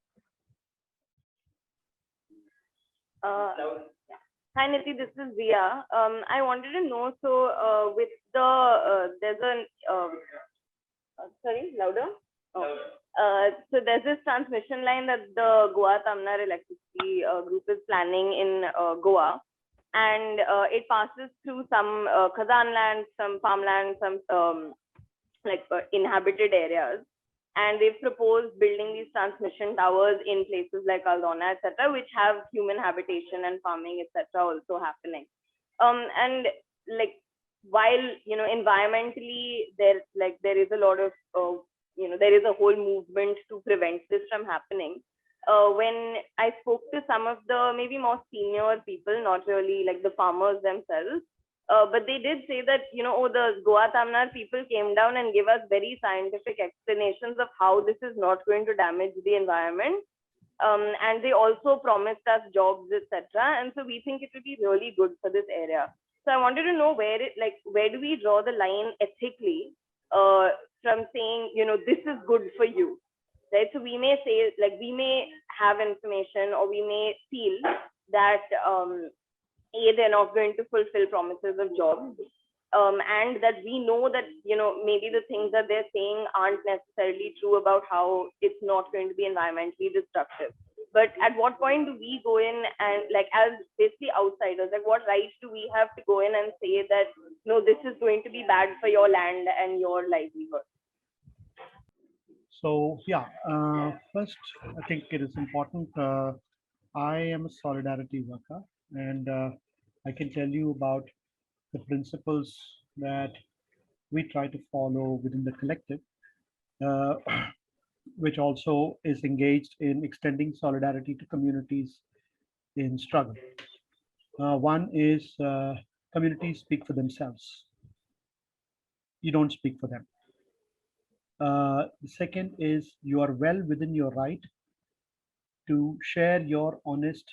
Hi Niti, this is Zia. I wanted to know, so with the, there's a, sorry, louder? Oh. So there's this transmission line that the Goa Tamnar Electricity Group is planning in Goa, and it passes through some Khazan land, some farmland, some inhabited areas. And they've proposed building these transmission towers in places like Aldona, etc., which have human habitation and farming, etc., also happening. And like, while environmentally there is a lot of there is a whole movement to prevent this from happening. When I spoke to some of the maybe more senior people, not really like the farmers themselves, but they did say that, the Goa Tamnar people came down and gave us very scientific explanations of how this is not going to damage the environment. And they also promised us jobs, etc. And so we think it will be really good for this area. So I wanted to know where do we draw the line ethically from saying, this is good for you, right? So we may say, we may have information, or we may feel that they're not going to fulfill promises of jobs, and that we know that maybe the things that they're saying aren't necessarily true about how it's not going to be environmentally destructive. But at what point do we go in and, as basically outsiders, what rights do we have to go in and say that no, this is going to be bad for your land and your livelihood? So yeah, first I think it is important. I am a solidarity worker, and I can tell you about the principles that we try to follow within the collective, uh, which also is engaged in extending solidarity to communities in struggle. One is communities speak for themselves. You don't speak for them. The second is you are well within your right to share your honest,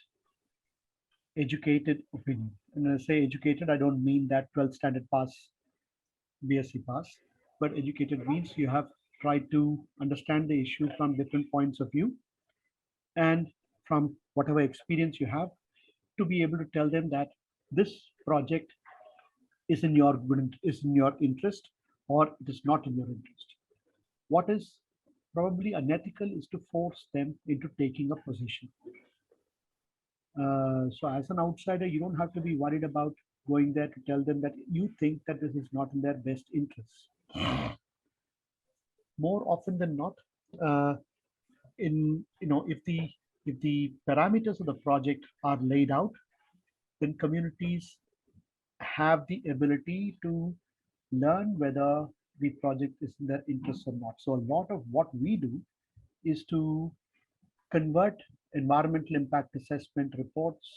educated opinion. And when I say educated, I don't mean that 12th standard pass, BSc pass, but educated means you have tried to understand the issue from different points of view, and from whatever experience you have, to be able to tell them that this project is in your interest, or it is not in your interest. What is probably unethical is to force them into taking a position. So as an outsider, you don't have to be worried about going there to tell them that you think that this is not in their best interest. More often than not, if the parameters of the project are laid out, then communities have the ability to learn whether the project is in their interest or not. So a lot of what we do is to convert environmental impact assessment reports,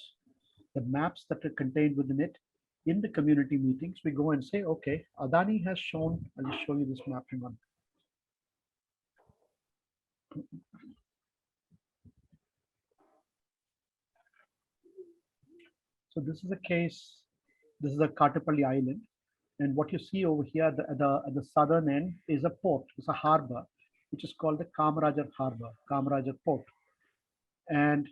the maps that are contained within it, in the community meetings. We go and say, okay, Adani has shown, I'll just show you this map. Hang on. So this is a case, this is a Katapalli Island. And what you see over here at the southern end is a port, it's a harbor, which is called the Kamarajar Harbor, Kamarajar Port. And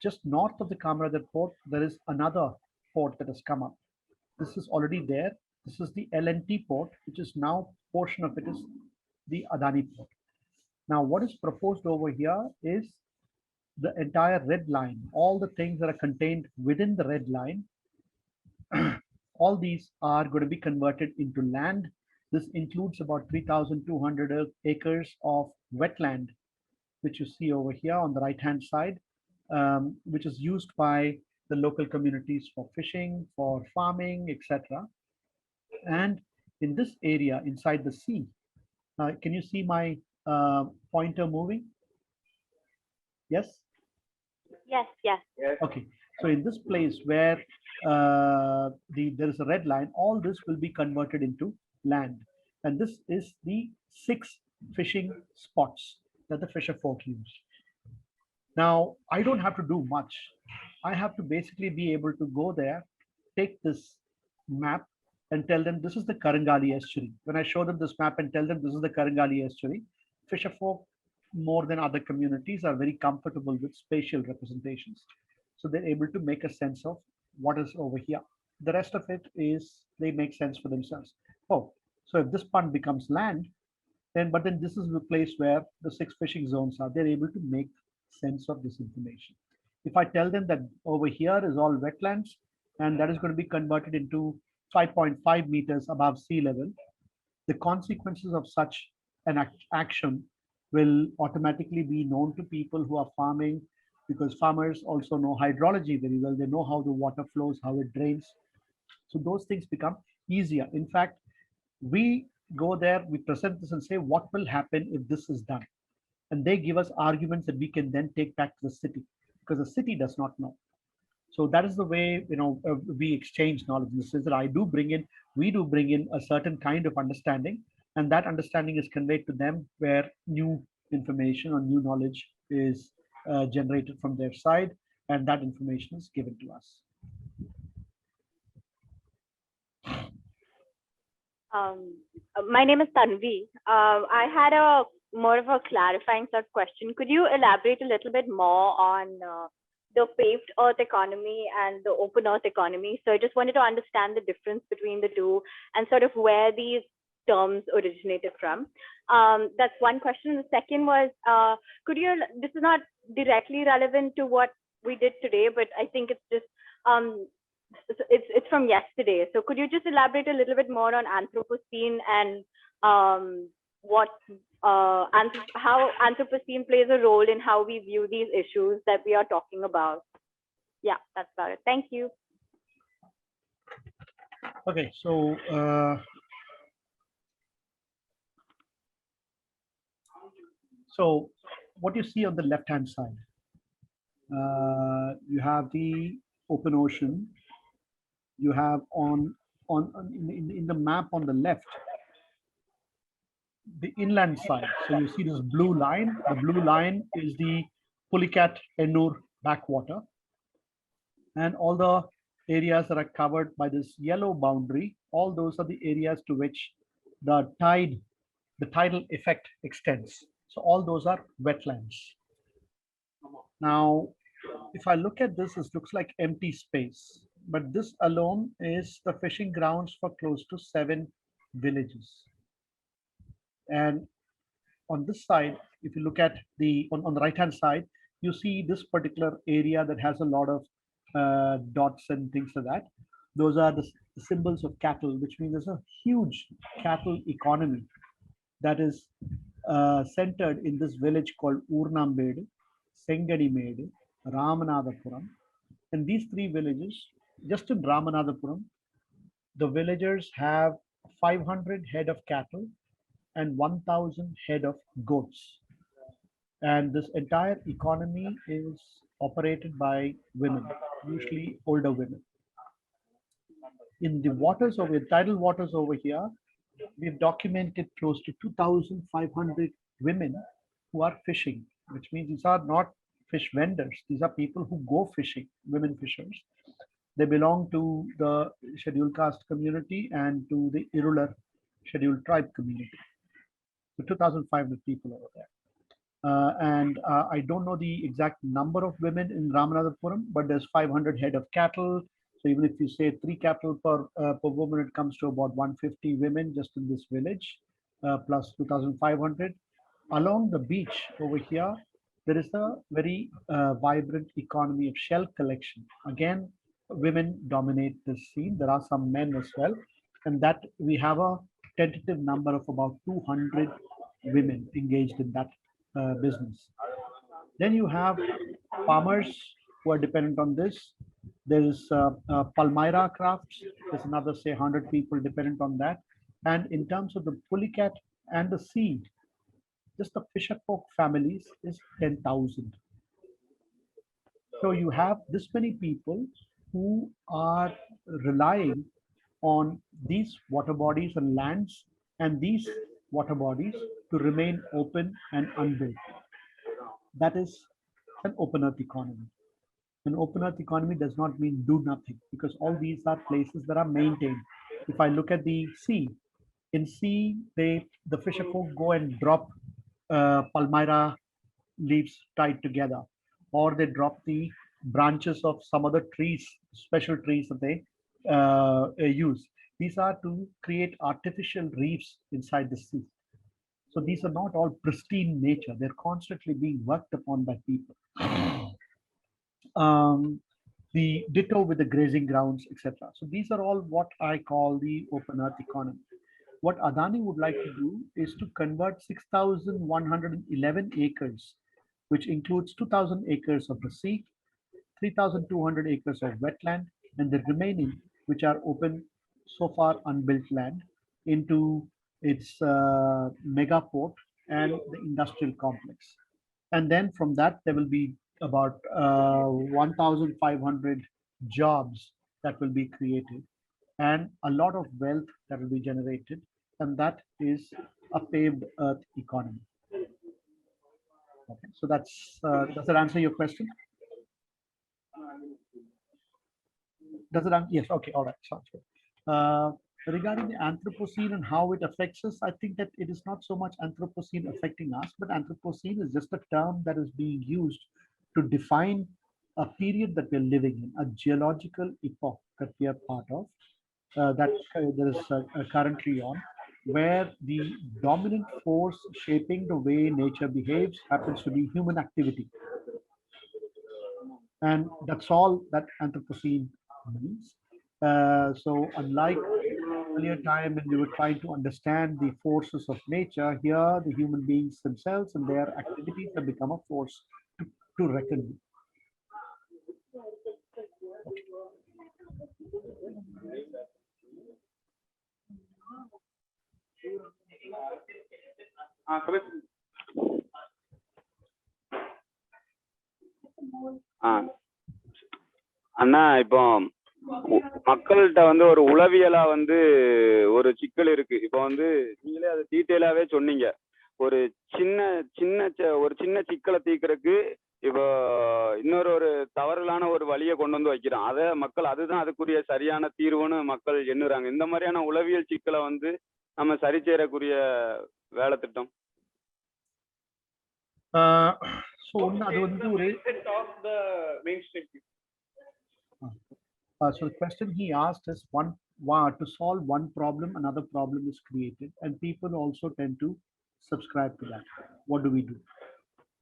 just north of the Kamarajar Port, there is another port that has come up. This is already there. This is the LNT port, which is now portion of it is the Adani port. Now, what is proposed over here is the entire red line, all the things that are contained within the red line, all these are going to be converted into land. This includes about 3,200 acres of wetland, which you see over here on the right hand side, which is used by the local communities for fishing, for farming, etc. And in this area inside the sea, can you see my pointer moving? Yes? Yes, yes. Okay. So in this place where there is a red line, all this will be converted into land. And this is the 6 fishing spots that the fisher folk use. Now, I don't have to do much. I have to basically be able to go there, take this map and tell them this is the Karangali estuary. When I show them this map and tell them this is the Karangali estuary, fisher folk more than other communities are very comfortable with spatial representations. So they're able to make a sense of what is over here. The rest of it is they make sense for themselves. Oh, so if this pond becomes land, but then this is the place where the 6 fishing zones are. They're able to make sense of this information. If I tell them that over here is all wetlands and that is going to be converted into 5.5 meters above sea level, the consequences of such an action will automatically be known to people who are farming, because farmers also know hydrology very well. They know how the water flows, how it drains. So those things become easier. In fact, we go there, we present this and say, what will happen if this is done? And they give us arguments that we can then take back to the city, because the city does not know. So that is the way, we exchange knowledge in the sense that we do bring in a certain kind of understanding, and that understanding is conveyed to them where new information or new knowledge is generated from their side, and that information is given to us. My name is Tanvi. I had a more of a clarifying sort of question. Could you elaborate a little bit more on the paved earth economy and the open earth economy? So I just wanted to understand the difference between the two and sort of where these terms originated from. That's one question. The second was, this is not directly relevant to what we did today, but I think it's just, it's from yesterday. So could you just elaborate a little bit more on Anthropocene and how Anthropocene plays a role in how we view these issues that we are talking about? Yeah, that's about it. Thank you. Okay, so what you see on the left-hand side, you have the open ocean. You have in the map on the left, the inland side. So you see this blue line. The blue line is the Pulicat Ennur backwater. And all the areas that are covered by this yellow boundary, all those are the areas to which the tidal effect extends. So all those are wetlands. Now, if I look at this, it looks like empty space, but this alone is the fishing grounds for close to 7 villages. And on this side, if you look at on the right hand side, you see this particular area that has a lot of dots and things like that. Those are the symbols of cattle, which means there's a huge cattle economy that is centered in this village called Urnambedu, Sengadimedu, Ramanathapuram. And these 3 villages, just in Ramanathapuram, the villagers have 500 head of cattle and 1,000 head of goats. And this entire economy is operated by women, usually older women. In the waters over tidal waters over here, we've documented close to 2,500 women who are fishing, which means these are not fish vendors. These are people who go fishing, women fishers. They belong to the scheduled caste community and to the irregular scheduled tribe community. So 2,500 people over there. I don't know the exact number of women in Ramanathapuram, but there's 500 head of cattle. So even if you say 3 cattle per woman, it comes to about 150 women just in this village, plus 2,500. Along the beach over here, there is a very vibrant economy of shell collection. Again, women dominate this scene. There are some men as well, and that we have a tentative number of about 200 women engaged in that business. Then you have farmers who are dependent on this. There is Palmyra crafts. There's another, say, 100 people dependent on that. And in terms of the Pulicat and the sea, just the fisher folk families is 10,000. So you have this many people who are relying on these water bodies and lands and these water bodies to remain open and unbuilt. That is an open earth economy. An open earth economy does not mean do nothing, because all these are places that are maintained. If I look at the sea, in sea, the fisher folk go and drop palmyra leaves tied together, or they drop the branches of some other trees, special trees that they use. These are to create artificial reefs inside the sea. So these are not all pristine nature. They're constantly being worked upon by people. The ditto with the grazing grounds, etc. So these are all what I call the open earth economy. What Adani would like to do is to convert 6,111 acres, which includes 2,000 acres of the sea, 3,200 acres of wetland, and the remaining, which are open, so far unbuilt land, into its mega port and the industrial complex. And then from that, there will be about 1,500 jobs that will be created and a lot of wealth that will be generated. And that is a paved earth economy. Okay, so does that answer your question? Does it answer? Yes, okay, all right, sounds good. Regarding the Anthropocene and how it affects us, I think that it is not so much Anthropocene affecting us, but Anthropocene is just a term that is being used to define a period that we're living in, a geological epoch that we are part of, that there is currently on, where the dominant force shaping the way nature behaves happens to be human activity. And that's all that Anthropocene means. So unlike earlier time when we were trying to understand the forces of nature, here the human beings themselves and their activities have become a force to reckon with. அண்ணா இப்போ மக்கள்கிட்ட வந்து ஒரு உளவியலா வந்து ஒரு சிக்கல் இருக்கு. இப்போ வந்து நீங்களே அதை டீட்டெயிலாவே சொன்னீங்க. ஒரு சின்ன சிக்கலை தீர்க்கறதுக்கு இப்போ இன்னொரு தவறுதலான ஒரு வழியை கொண்டு வந்து வைக்கிறான். அதை மக்கள் அதுதான் அதுக்குரிய சரியான தீர்வுன்னு மக்கள் எண்ணுறாங்க. இந்த மாதிரியான உளவியல் சிக்கலை வந்து நம்ம சரி செய்யறக்குரிய வேலை திட்டம். So the question he asked is to solve one problem, another problem is created, and people also tend to subscribe to that. What do we do?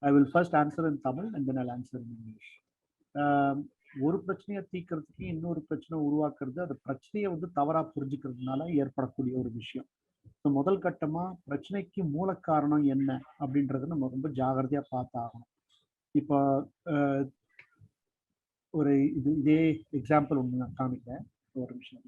I will first answer in Tamil and then I'll answer in English. ஒரு பிரச்சனையை தீர்க்கறதுக்கு இன்னொரு பிரச்சனை உருவாக்குறது, அந்த பிரச்சனையை வந்து தவறா புரிஞ்சுக்கிறதுனால ஏற்படக்கூடிய ஒரு விஷயம். ஸோ முதல் கட்டமா பிரச்சனைக்கு மூல காரணம் என்ன அப்படின்றத நம்ம ரொம்ப ஜாகிரதையா பார்த்தாகணும். இப்போ ஒரு இதே எக்ஸாம்பிள் ஒன்று நான் காமிக்கிறேன். ஒரு நிமிஷம்.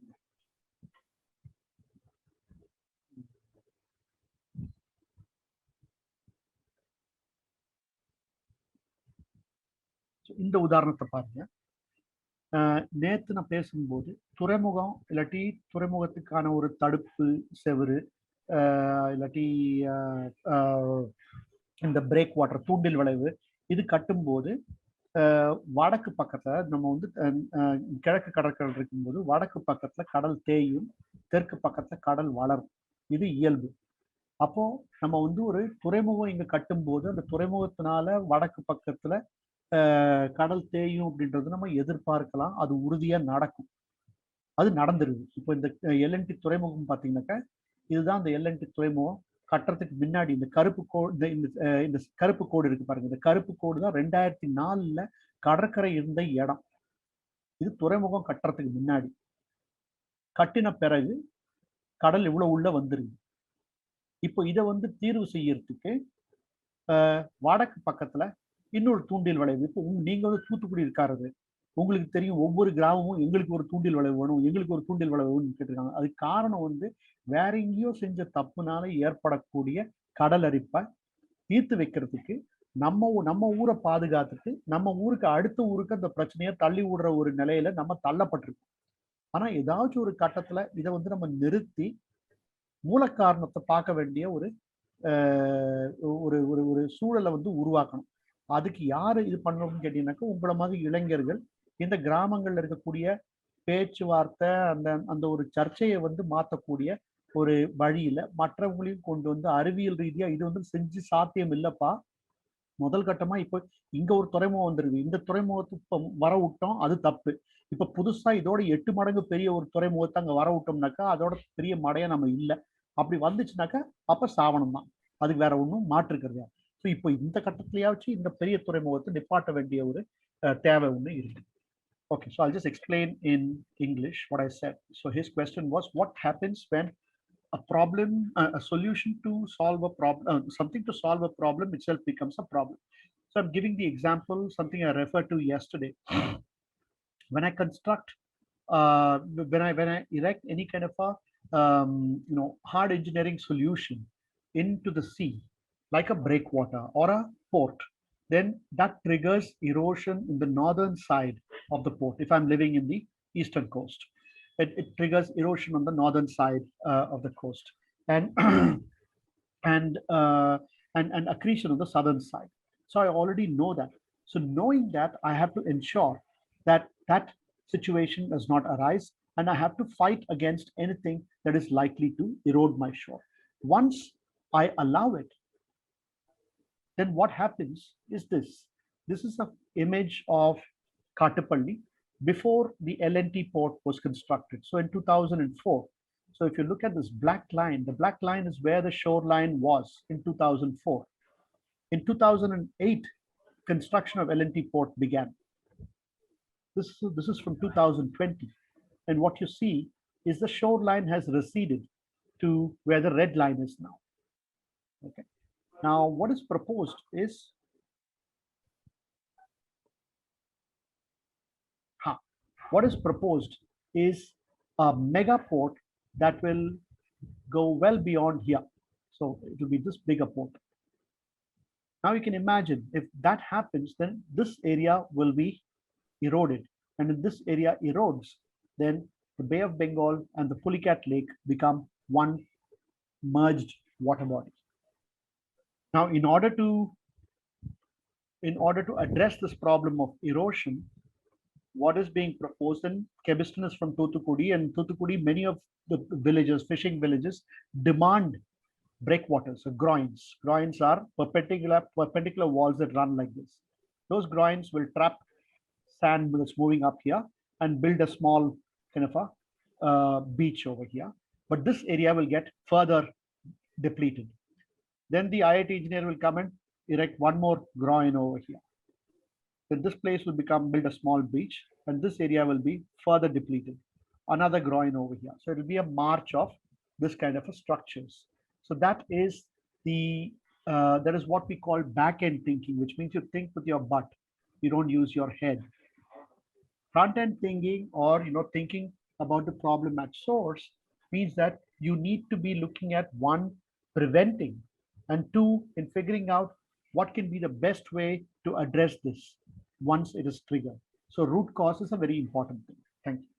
இந்த உதாரணத்தை பாருங்க. நேற்று நான் பேசும்போது துறைமுகம் இல்லாட்டி துறைமுகத்துக்கான ஒரு தடுப்பு செவரு இல்லாட்டி இந்த பிரேக் வாட்டர் தூண்டில் விளைவு இது கட்டும்போது வடக்கு பக்கத்துல நம்ம வந்து கிழக்கு கடற்கரை இருக்கும்போது வடக்கு பக்கத்துல கடல் தேயும், தெற்கு பக்கத்துல கடல் வளரும். இது இயல்பு. அப்போ நம்ம வந்து ஒரு துறைமுகம் இங்க கட்டும்போது அந்த துறைமுகத்தினால வடக்கு பக்கத்துல கடல் தேயும் அப்படின்றது நம்ம எதிர்பார்க்கலாம். அது உறுதியா நடக்கும். அது நடந்துருது. இப்போ இந்த எல்என்டி துறைமுகம் பார்த்தீங்கன்னாக்கா, இதுதான் இந்த எல்என்டி துறைமுகம் கட்டுறதுக்கு முன்னாடி இந்த கருப்பு கோடு, இந்த கருப்பு கோடு இருக்கு பாருங்க. இந்த கருப்பு கோடு தான் 2004ல கடற்கரை இருந்த இடம். இது துறைமுகம் கட்டுறதுக்கு முன்னாடி. கட்டின பிறகு கடல் இவ்வளவு உள்ள வந்துருது. இப்போ இதை வந்து தீர்வு செய்யறதுக்கு வடக்கு பக்கத்துல இன்னொரு தூண்டில் வளைவு. இப்போ நீங்க வந்து தூத்துக்குடி இருக்காரு, உங்களுக்கு தெரியும் ஒவ்வொரு கிராமமும் எங்களுக்கு ஒரு தூண்டில் வளைவு வேணும், எங்களுக்கு ஒரு தூண்டில் வளைவு வேணும்னு கேட்டிருக்காங்க. அதுக்கு காரணம் வந்து வேற எங்கேயோ செஞ்ச தப்புனால ஏற்படக்கூடிய கடல் அரிப்பை தீர்த்து வைக்கிறதுக்கு நம்ம ஊரை பாதுகாத்துட்டு நம்ம ஊருக்கு அடுத்த ஊருக்கு அந்த பிரச்சனையை தள்ளி விடுற ஒரு நிலையில நம்ம தள்ளப்பட்டிருக்கோம். ஆனா ஏதாச்சும் ஒரு கட்டத்துல இதை வந்து நம்ம நிறுத்தி மூல காரணத்தை பார்க்க வேண்டிய ஒரு ஒரு ஒரு ஒரு சூழலை வந்து உருவாக்கணும். அதுக்கு யாரு இது பண்ணணும்னு கேட்டீங்கன்னாக்கா, உங்களை மாதிரி இளைஞர்கள் இந்த கிராமங்கள்ல இருக்கக்கூடிய பேச்சுவார்த்தை, அந்த அந்த ஒரு சர்ச்சையை வந்து மாற்றக்கூடிய ஒரு வழியில மற்றவங்களையும் கொண்டு வந்து அறிவியல் ரீதியா இது வந்து செஞ்சு சாத்தியம் இல்லப்பா. முதல் கட்டமா இப்போ இங்க ஒரு துறைமுகம் வந்துருது, இந்த துறைமுகத்தை இப்ப வர விட்டோம், அது தப்பு. இப்ப புதுசா இதோட 8 மடங்கு பெரிய ஒரு துறைமுகத்தை அங்க வர விட்டோம்னாக்கா அதோட பெரிய மடைய நம்ம இல்லை. அப்படி வந்துச்சுனாக்கா அப்ப சாவனம் தான். அதுக்கு வேற ஒன்றும் மாற்றுக்கிறது. ஸோ இப்போ இந்த கட்டத்திலேயாச்சும் இந்த பெரிய துறைமுகத்தை நிப்பாட்ட வேண்டிய ஒரு தேவை ஒன்று இருக்கு. Okay, so I'll just explain in English what I said. So his question was, what happens when a problem, a solution to solve a problem, something to solve a problem itself becomes a problem. So I'm giving the example, something I referred to yesterday. When I construct, when I erect any kind of a hard engineering solution into the sea, like a breakwater or a port, then that triggers erosion in the northern side of the port. If I'm living in the eastern coast, it triggers erosion on the northern side of the coast, and and accretion on the southern side. So I already know that. So knowing that, I have to ensure that that situation does not arise, and I have to fight against anything that is likely to erode my shore. Once I allow it, then what happens is this. This is an image of Kattapalli before the LNT port was constructed. So in 2004, so if you look at this black line, the black line is where the shoreline was in 2004. In 2008, construction of LNT port began. This is from 2020. And what you see is the shoreline has receded to where the red line is now. Okay. Now, what is proposed is a mega port that will go well beyond here. So it will be this bigger port. Now you can imagine if that happens, then this area will be eroded. And if this area erodes, then the Bay of Bengal and the Pulicat Lake become one merged water body. Now, in order to address this problem of erosion, what is being proposed, and Kebiston is from Thoothukudi, and Thoothukudi, many of the villages, fishing villages, demand breakwaters, so groins. Groins are perpendicular walls that run like this. Those groins will trap sand that's moving up here and build a small kind of a beach over here. But this area will get further depleted. Then the IIT engineer will come and erect one more groin over here. Then this place will build a small beach, and this area will be further depleted. Another groin over here. So it will be a march of this kind of a structures. So that is what we call back-end thinking, which means you think with your butt. You don't use your head. Front-end thinking, or thinking about the problem at source, means that you need to be looking at one, preventing, and two, in figuring out what can be the best way to address this once it is triggered. So root cause is a very important thing. Thank you.